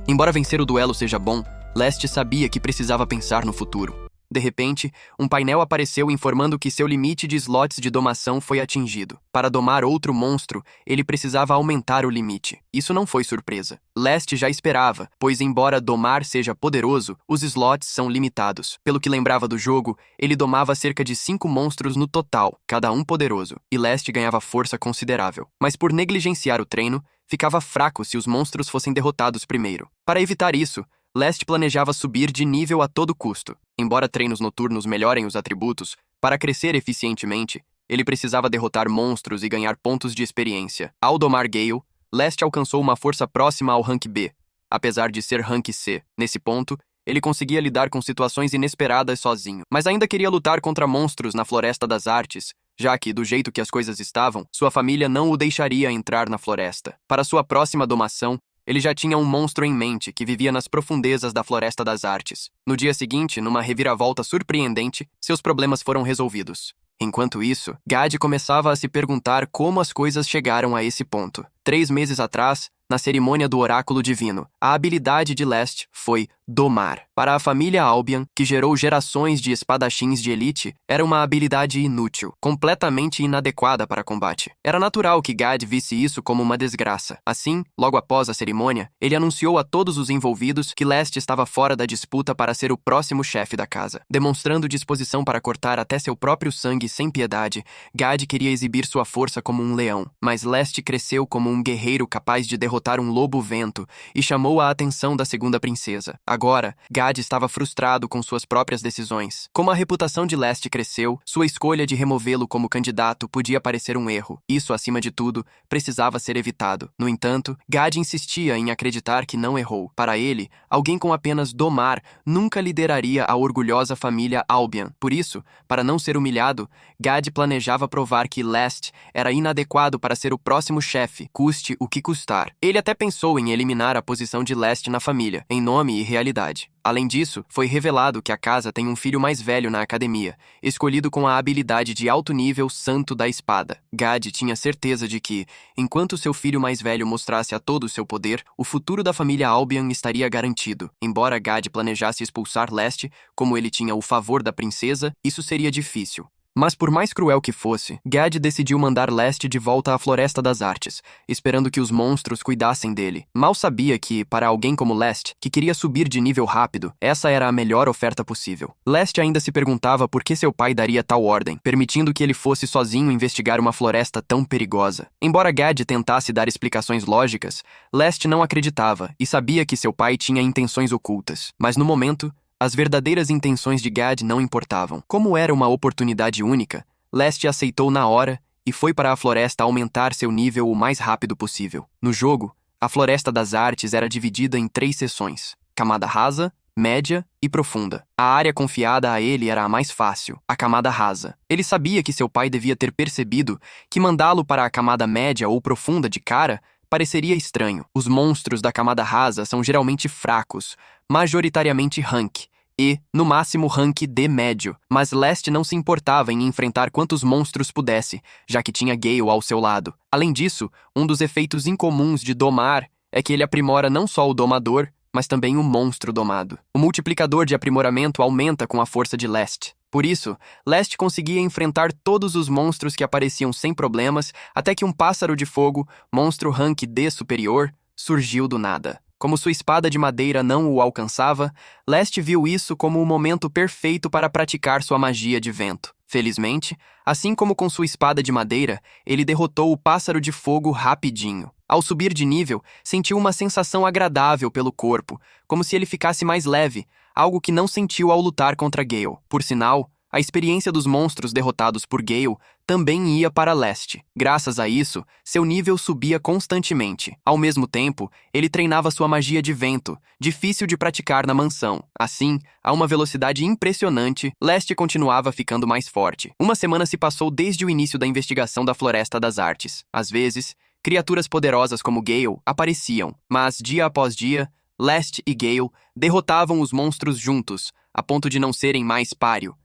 Embora vencer o duelo seja bom, Leste sabia que precisava pensar no futuro. De repente, um painel apareceu informando que seu limite de slots de domação foi atingido. Para domar outro monstro, ele precisava aumentar o limite. Isso não foi surpresa. Leste já esperava, pois embora domar seja poderoso, os slots são limitados. Pelo que lembrava do jogo, ele domava cerca de 5 monstros no total, cada um poderoso, e Leste ganhava força considerável. Mas por negligenciar o treino, ficava fraco se os monstros fossem derrotados primeiro. Para evitar isso, Leste planejava subir de nível a todo custo. Embora treinos noturnos melhorem os atributos, para crescer eficientemente, ele precisava derrotar monstros e ganhar pontos de experiência. Ao domar Gale, Leste alcançou uma força próxima ao Rank B, apesar de ser Rank C. Nesse ponto, ele conseguia lidar com situações inesperadas sozinho, mas ainda queria lutar contra monstros na Floresta das Artes, já que, do jeito que as coisas estavam, sua família não o deixaria entrar na floresta. Para sua próxima domação, ele já tinha um monstro em mente que vivia nas profundezas da Floresta das Artes. No dia seguinte, numa reviravolta surpreendente, seus problemas foram resolvidos. Enquanto isso, Gad começava a se perguntar como as coisas chegaram a esse ponto. 3 meses atrás, na cerimônia do Oráculo Divino, a habilidade de Leste foi domar. Para a família Albion, que gerou gerações de espadachins de elite, era uma habilidade inútil, completamente inadequada para combate. Era natural que Gad visse isso como uma desgraça. Assim, logo após a cerimônia, ele anunciou a todos os envolvidos que Leste estava fora da disputa para ser o próximo chefe da casa. Demonstrando disposição para cortar até seu próprio sangue sem piedade, Gad queria exibir sua força como um leão, mas Leste cresceu como um guerreiro capaz de derrotar um lobo-vento e chamou a atenção da segunda princesa. Agora, Gad estava frustrado com suas próprias decisões. Como a reputação de Leste cresceu, sua escolha de removê-lo como candidato podia parecer um erro. Isso, acima de tudo, precisava ser evitado. No entanto, Gad insistia em acreditar que não errou. Para ele, alguém com apenas domar nunca lideraria a orgulhosa família Albion. Por isso, para não ser humilhado, Gad planejava provar que Leste era inadequado para ser o próximo chefe, custe o que custar. Ele até pensou em eliminar a posição de Leste na família, em nome e realidade. Além disso, foi revelado que a casa tem um filho mais velho na academia, escolhido com a habilidade de alto nível Santo da Espada. Gad tinha certeza de que, enquanto seu filho mais velho mostrasse a todo o seu poder, o futuro da família Albion estaria garantido. Embora Gad planejasse expulsar Leste, como ele tinha o favor da princesa, isso seria difícil. Mas por mais cruel que fosse, Gad decidiu mandar Leste de volta à Floresta das Artes, esperando que os monstros cuidassem dele. Mal sabia que, para alguém como Leste, que queria subir de nível rápido, essa era a melhor oferta possível. Leste ainda se perguntava por que seu pai daria tal ordem, permitindo que ele fosse sozinho investigar uma floresta tão perigosa. Embora Gad tentasse dar explicações lógicas, Leste não acreditava e sabia que seu pai tinha intenções ocultas. Mas no momento, as verdadeiras intenções de Gad não importavam. Como era uma oportunidade única, Leste aceitou na hora e foi para a floresta aumentar seu nível o mais rápido possível. No jogo, a Floresta das Artes era dividida em 3 seções: camada rasa, média e profunda. A área confiada a ele era a mais fácil, a camada rasa. Ele sabia que seu pai devia ter percebido que mandá-lo para a camada média ou profunda de cara pareceria estranho. Os monstros da camada rasa são geralmente fracos, majoritariamente rank, e, no máximo, rank D médio. Mas Leste não se importava em enfrentar quantos monstros pudesse, já que tinha Gale ao seu lado. Além disso, um dos efeitos incomuns de domar é que ele aprimora não só o domador, mas também o monstro domado. O multiplicador de aprimoramento aumenta com a força de Leste. Por isso, Leste conseguia enfrentar todos os monstros que apareciam sem problemas, até que um pássaro de fogo, monstro rank D superior, surgiu do nada. Como sua espada de madeira não o alcançava, Leste viu isso como o momento perfeito para praticar sua magia de vento. Felizmente, assim como com sua espada de madeira, ele derrotou o pássaro de fogo rapidinho. Ao subir de nível, sentiu uma sensação agradável pelo corpo, como se ele ficasse mais leve, algo que não sentiu ao lutar contra Gale. Por sinal, a experiência dos monstros derrotados por Gale também ia para Leste. Graças a isso, seu nível subia constantemente. Ao mesmo tempo, ele treinava sua magia de vento, difícil de praticar na mansão. Assim, a uma velocidade impressionante, Leste continuava ficando mais forte. Uma semana se passou desde o início da investigação da Floresta das Artes. Às vezes, criaturas poderosas como Gale apareciam, mas dia após dia, Lest e Gale derrotavam os monstros juntos, a ponto de não serem mais páreo.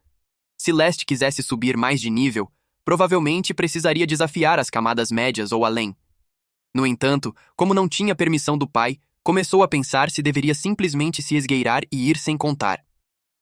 Se Lest quisesse subir mais de nível, provavelmente precisaria desafiar as camadas médias ou além. No entanto, como não tinha permissão do pai, começou a pensar se deveria simplesmente se esgueirar e ir sem contar.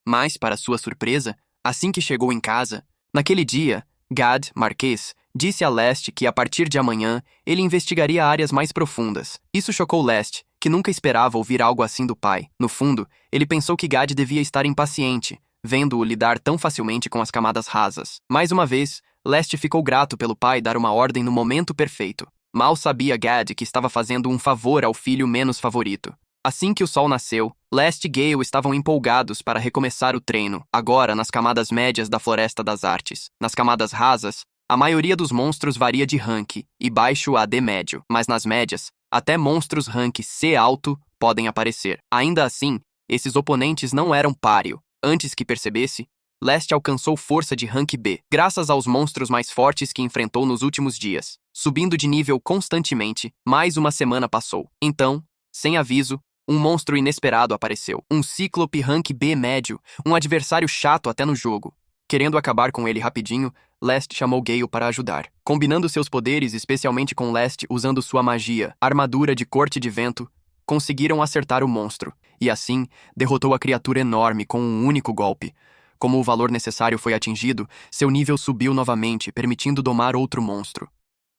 Mas, para sua surpresa, assim que chegou em casa, naquele dia, Gad, Marquês, disse a Lest que a partir de amanhã ele investigaria áreas mais profundas. Isso chocou Lest, que nunca esperava ouvir algo assim do pai. No fundo, ele pensou que Gad devia estar impaciente, vendo-o lidar tão facilmente com as camadas rasas. Mais uma vez, Lest ficou grato pelo pai dar uma ordem no momento perfeito. Mal sabia Gad que estava fazendo um favor ao filho menos favorito. Assim que o sol nasceu, Lest e Gale estavam empolgados para recomeçar o treino, agora nas camadas médias da Floresta das Artes. Nas camadas rasas, a maioria dos monstros varia de rank, e baixo a D médio, mas nas médias, até monstros rank C alto podem aparecer. Ainda assim, esses oponentes não eram páreo. Antes que percebesse, Lest alcançou força de rank B, graças aos monstros mais fortes que enfrentou nos últimos dias. Subindo de nível constantemente, mais uma semana passou. Então, sem aviso, um monstro inesperado apareceu. Um Cíclope rank B médio, um adversário chato até no jogo. Querendo acabar com ele rapidinho, Lest chamou Gale para ajudar. Combinando seus poderes, especialmente com Lest usando sua magia, armadura de corte de vento, conseguiram acertar o monstro, e assim, derrotou a criatura enorme com um único golpe. Como o valor necessário foi atingido, seu nível subiu novamente, permitindo domar outro monstro.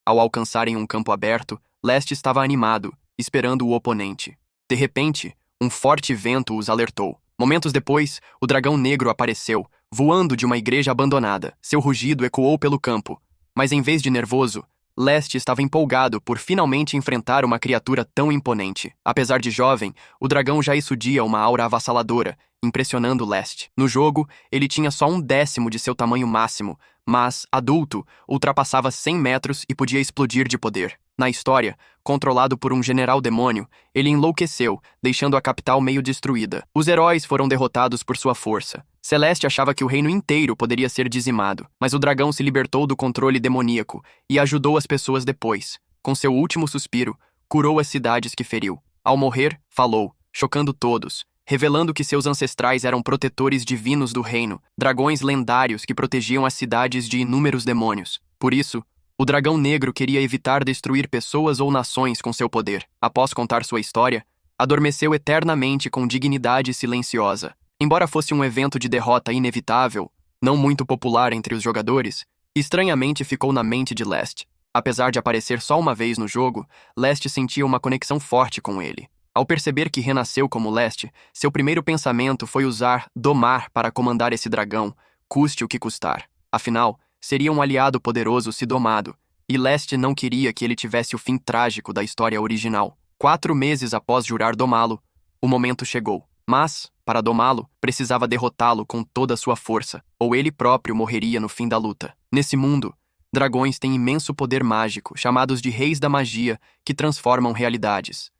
Ao alcançarem um campo aberto, Lest estava animado, esperando o oponente. De repente, um forte vento os alertou. Momentos depois, o dragão negro apareceu, voando de uma igreja abandonada. Seu rugido ecoou pelo campo, mas em vez de nervoso, Lest estava empolgado por finalmente enfrentar uma criatura tão imponente. Apesar de jovem, o dragão já exudia uma aura avassaladora, impressionando Lest. No jogo, ele tinha só 1/10 de seu tamanho máximo, mas, adulto, ultrapassava 100 metros e podia explodir de poder. Na história, controlado por um general demônio, ele enlouqueceu, deixando a capital meio destruída. Os heróis foram derrotados por sua força. Celeste achava que o reino inteiro poderia ser dizimado, mas o dragão se libertou do controle demoníaco e ajudou as pessoas depois. Com seu último suspiro, curou as cidades que feriu. Ao morrer, falou, chocando todos, revelando que seus ancestrais eram protetores divinos do reino, dragões lendários que protegiam as cidades de inúmeros demônios. Por isso, o dragão negro queria evitar destruir pessoas ou nações com seu poder. Após contar sua história, adormeceu eternamente com dignidade silenciosa. Embora fosse um evento de derrota inevitável, não muito popular entre os jogadores, estranhamente ficou na mente de Lest. Apesar de aparecer só uma vez no jogo, Lest sentia uma conexão forte com ele. Ao perceber que renasceu como Lest, seu primeiro pensamento foi usar Domar para comandar esse dragão, custe o que custar. Afinal, seria um aliado poderoso se domado, e Lest não queria que ele tivesse o fim trágico da história original. 4 meses após jurar domá-lo, o momento chegou. Mas, para domá-lo, precisava derrotá-lo com toda a sua força, ou ele próprio morreria no fim da luta. Nesse mundo, dragões têm imenso poder mágico, chamados de reis da magia, que transformam realidades.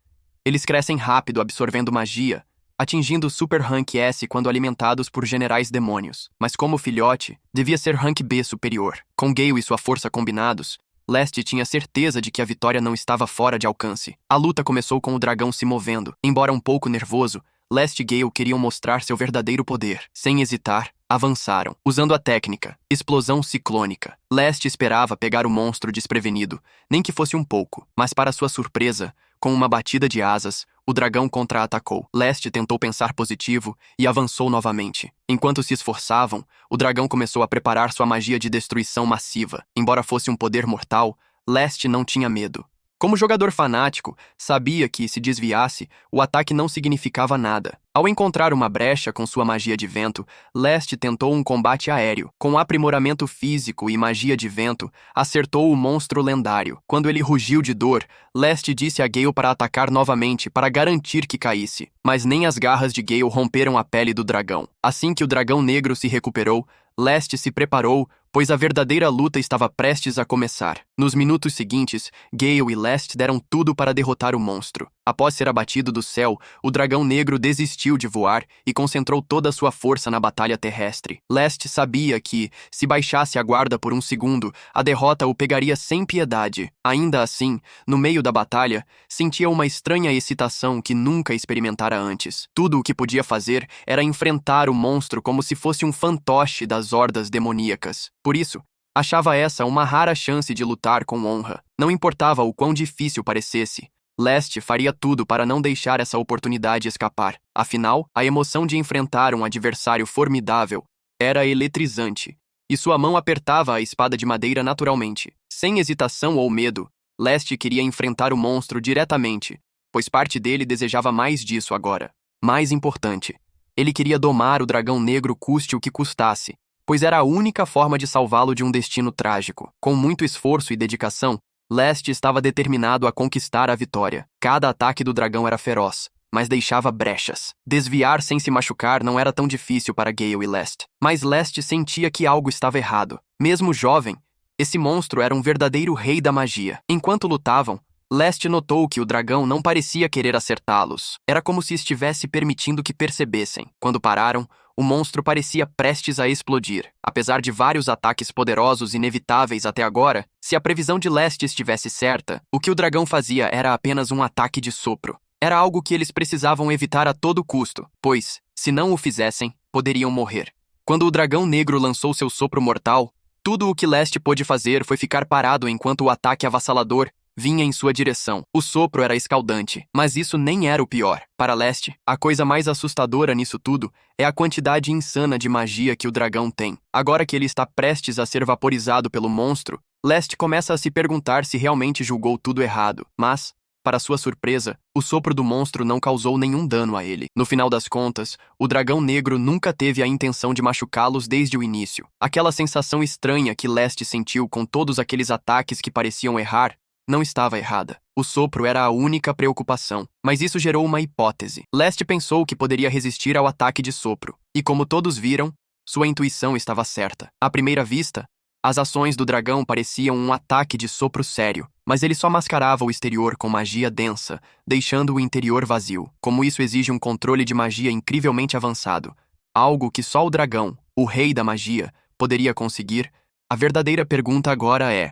Eles crescem rápido absorvendo magia, atingindo o Super Rank S quando alimentados por generais demônios. Mas como filhote, devia ser Rank B superior. Com Gale e sua força combinados, Lest tinha certeza de que a vitória não estava fora de alcance. A luta começou com o dragão se movendo. Embora um pouco nervoso, Lest e Gale queriam mostrar seu verdadeiro poder. Sem hesitar, avançaram, usando a técnica Explosão Ciclônica. Lest esperava pegar o monstro desprevenido, nem que fosse um pouco, mas para sua surpresa, com uma batida de asas, o dragão contra-atacou. Lest tentou pensar positivo e avançou novamente. Enquanto se esforçavam, o dragão começou a preparar sua magia de destruição massiva. Embora fosse um poder mortal, Lest não tinha medo. Como jogador fanático, sabia que, se desviasse, o ataque não significava nada. Ao encontrar uma brecha com sua magia de vento, Lest tentou um combate aéreo. Com aprimoramento físico e magia de vento, acertou o monstro lendário. Quando ele rugiu de dor, Lest disse a Gale para atacar novamente para garantir que caísse. Mas nem as garras de Gale romperam a pele do dragão. Assim que o dragão negro se recuperou, Lest se preparou, pois a verdadeira luta estava prestes a começar. Nos minutos seguintes, Gale e Lest deram tudo para derrotar o monstro. Após ser abatido do céu, o dragão negro desistiu de voar e concentrou toda a sua força na batalha terrestre. Lest sabia que, se baixasse a guarda por um segundo, a derrota o pegaria sem piedade. Ainda assim, no meio da batalha, sentia uma estranha excitação que nunca experimentara antes. Tudo o que podia fazer era enfrentar o monstro como se fosse um fantoche das hordas demoníacas. Por isso, achava essa uma rara chance de lutar com honra. Não importava o quão difícil parecesse, Lest faria tudo para não deixar essa oportunidade escapar. Afinal, a emoção de enfrentar um adversário formidável era eletrizante, e sua mão apertava a espada de madeira naturalmente. Sem hesitação ou medo, Lest queria enfrentar o monstro diretamente, pois parte dele desejava mais disso agora. Mais importante, ele queria domar o dragão negro custe o que custasse, pois era a única forma de salvá-lo de um destino trágico. Com muito esforço e dedicação, Lest estava determinado a conquistar a vitória. Cada ataque do dragão era feroz, mas deixava brechas. Desviar sem se machucar não era tão difícil para Gale e Lest. Mas Lest sentia que algo estava errado. Mesmo jovem, esse monstro era um verdadeiro rei da magia. Enquanto lutavam, Lest notou que o dragão não parecia querer acertá-los. Era como se estivesse permitindo que percebessem. Quando pararam, o monstro parecia prestes a explodir. Apesar de vários ataques poderosos inevitáveis até agora, se a previsão de Lest estivesse certa, o que o dragão fazia era apenas um ataque de sopro. Era algo que eles precisavam evitar a todo custo, pois, se não o fizessem, poderiam morrer. Quando o dragão negro lançou seu sopro mortal, tudo o que Lest pôde fazer foi ficar parado enquanto o ataque avassalador vinha em sua direção. O sopro era escaldante, mas isso nem era o pior. Para Lest, a coisa mais assustadora nisso tudo é a quantidade insana de magia que o dragão tem. Agora que ele está prestes a ser vaporizado pelo monstro, Lest começa a se perguntar se realmente julgou tudo errado. Mas, para sua surpresa, o sopro do monstro não causou nenhum dano a ele. No final das contas, o dragão negro nunca teve a intenção de machucá-los desde o início. Aquela sensação estranha que Lest sentiu com todos aqueles ataques que pareciam errar não estava errada. O sopro era a única preocupação, mas isso gerou uma hipótese. Lest pensou que poderia resistir ao ataque de sopro, e como todos viram, sua intuição estava certa. À primeira vista, as ações do dragão pareciam um ataque de sopro sério, mas ele só mascarava o exterior com magia densa, deixando o interior vazio. Como isso exige um controle de magia incrivelmente avançado, algo que só o dragão, o rei da magia, poderia conseguir, a verdadeira pergunta agora é: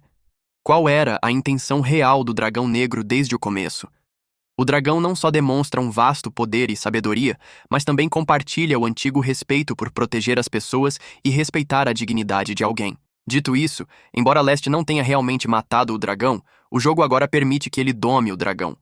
qual era a intenção real do dragão negro desde o começo? O dragão não só demonstra um vasto poder e sabedoria, mas também compartilha o antigo respeito por proteger as pessoas e respeitar a dignidade de alguém. Dito isso, embora Lest não tenha realmente matado o dragão, o jogo agora permite que ele dome o dragão.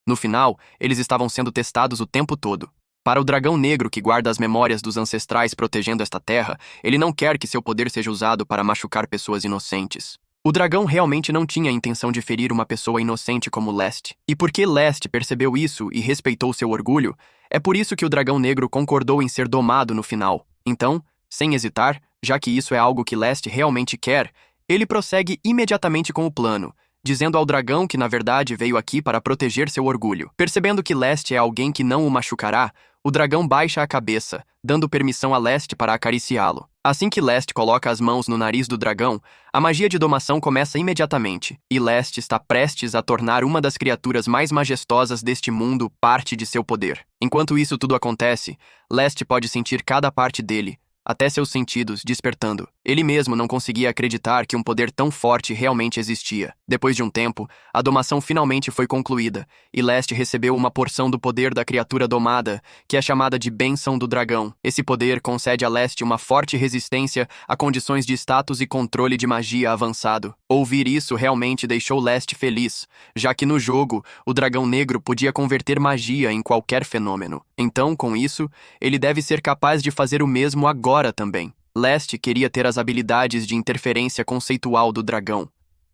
No final, eles estavam sendo testados o tempo todo. Para o dragão negro que guarda as memórias dos ancestrais protegendo esta terra, ele não quer que seu poder seja usado para machucar pessoas inocentes. O dragão realmente não tinha a intenção de ferir uma pessoa inocente como Lest. E porque Lest percebeu isso e respeitou seu orgulho, é por isso que o dragão negro concordou em ser domado no final. Então, sem hesitar, já que isso é algo que Lest realmente quer, ele prossegue imediatamente com o plano, dizendo ao dragão que na verdade veio aqui para proteger seu orgulho. Percebendo que Lest é alguém que não o machucará, o dragão baixa a cabeça, dando permissão a Lest para acariciá-lo. Assim que Lest coloca as mãos no nariz do dragão, a magia de domação começa imediatamente, e Lest está prestes a tornar uma das criaturas mais majestosas deste mundo parte de seu poder. Enquanto isso tudo acontece, Lest pode sentir cada parte dele, até seus sentidos despertando. Ele mesmo não conseguia acreditar que um poder tão forte realmente existia. Depois de um tempo, a domação finalmente foi concluída, e Lest recebeu uma porção do poder da criatura domada, que é chamada de Bênção do Dragão. Esse poder concede a Lest uma forte resistência a condições de status e controle de magia avançado. Ouvir isso realmente deixou Lest feliz, já que no jogo, o dragão negro podia converter magia em qualquer fenômeno. Então, com isso, ele deve ser capaz de fazer o mesmo agora também. Lest queria ter as habilidades de interferência conceitual do dragão,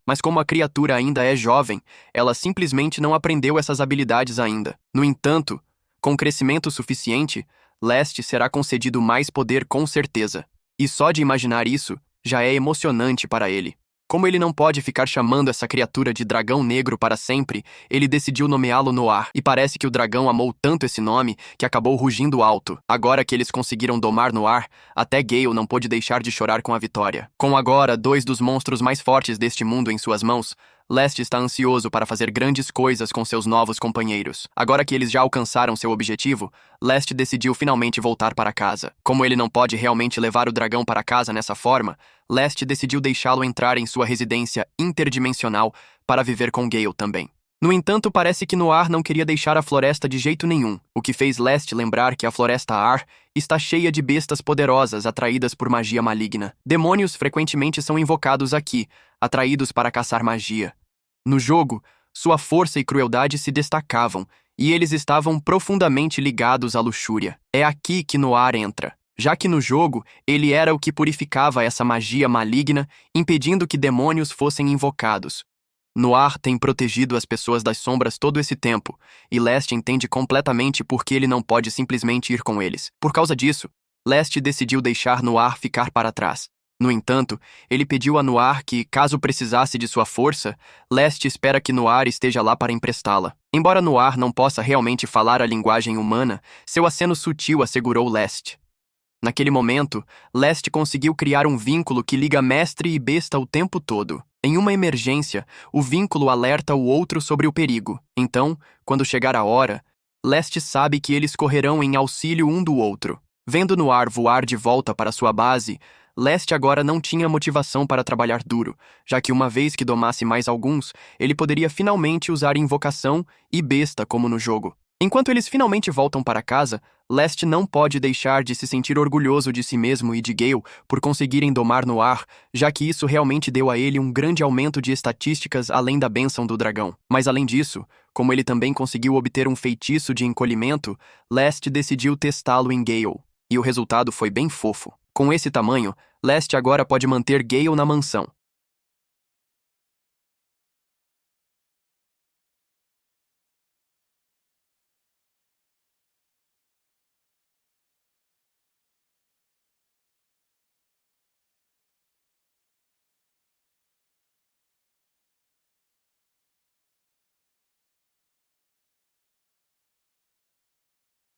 mas como a criatura ainda é jovem, ela simplesmente não aprendeu essas habilidades ainda. No entanto, com crescimento suficiente, Lest será concedido mais poder com certeza. E só de imaginar isso, já é emocionante para ele. Como ele não pode ficar chamando essa criatura de dragão negro para sempre, ele decidiu nomeá-lo Noir, e parece que o dragão amou tanto esse nome que acabou rugindo alto. Agora que eles conseguiram domar Noir, até Gale não pôde deixar de chorar com a vitória. Com agora 2 dos monstros mais fortes deste mundo em suas mãos, Leste está ansioso para fazer grandes coisas com seus novos companheiros. Agora que eles já alcançaram seu objetivo, Leste decidiu finalmente voltar para casa. Como ele não pode realmente levar o dragão para casa nessa forma, Leste decidiu deixá-lo entrar em sua residência interdimensional para viver com Gale também. No entanto, parece que Noir não queria deixar a floresta de jeito nenhum, o que fez Leste lembrar que a floresta Ar está cheia de bestas poderosas atraídas por magia maligna. Demônios frequentemente são invocados aqui, atraídos para caçar magia. No jogo, sua força e crueldade se destacavam, e eles estavam profundamente ligados à luxúria. É aqui que Noir entra, já que no jogo ele era o que purificava essa magia maligna, impedindo que demônios fossem invocados. Noir tem protegido as pessoas das sombras todo esse tempo, e Leste entende completamente por que ele não pode simplesmente ir com eles. Por causa disso, Leste decidiu deixar Noir ficar para trás. No entanto, ele pediu a Noir que, caso precisasse de sua força, Leste espera que Noir esteja lá para emprestá-la. Embora Noir não possa realmente falar a linguagem humana, seu aceno sutil assegurou Leste. Naquele momento, Leste conseguiu criar um vínculo que liga mestre e besta o tempo todo. Em uma emergência, o vínculo alerta o outro sobre o perigo. Então, quando chegar a hora, Leste sabe que eles correrão em auxílio um do outro. Vendo Noir voar de volta para sua base, Leste agora não tinha motivação para trabalhar duro, já que uma vez que domasse mais alguns, ele poderia finalmente usar invocação e besta como no jogo. Enquanto eles finalmente voltam para casa, Leste não pode deixar de se sentir orgulhoso de si mesmo e de Gale por conseguirem domar Noir, já que isso realmente deu a ele um grande aumento de estatísticas além da bênção do dragão. Mas além disso, como ele também conseguiu obter um feitiço de encolhimento, Leste decidiu testá-lo em Gale, e o resultado foi bem fofo. Com esse tamanho, Leste agora pode manter Gale na mansão.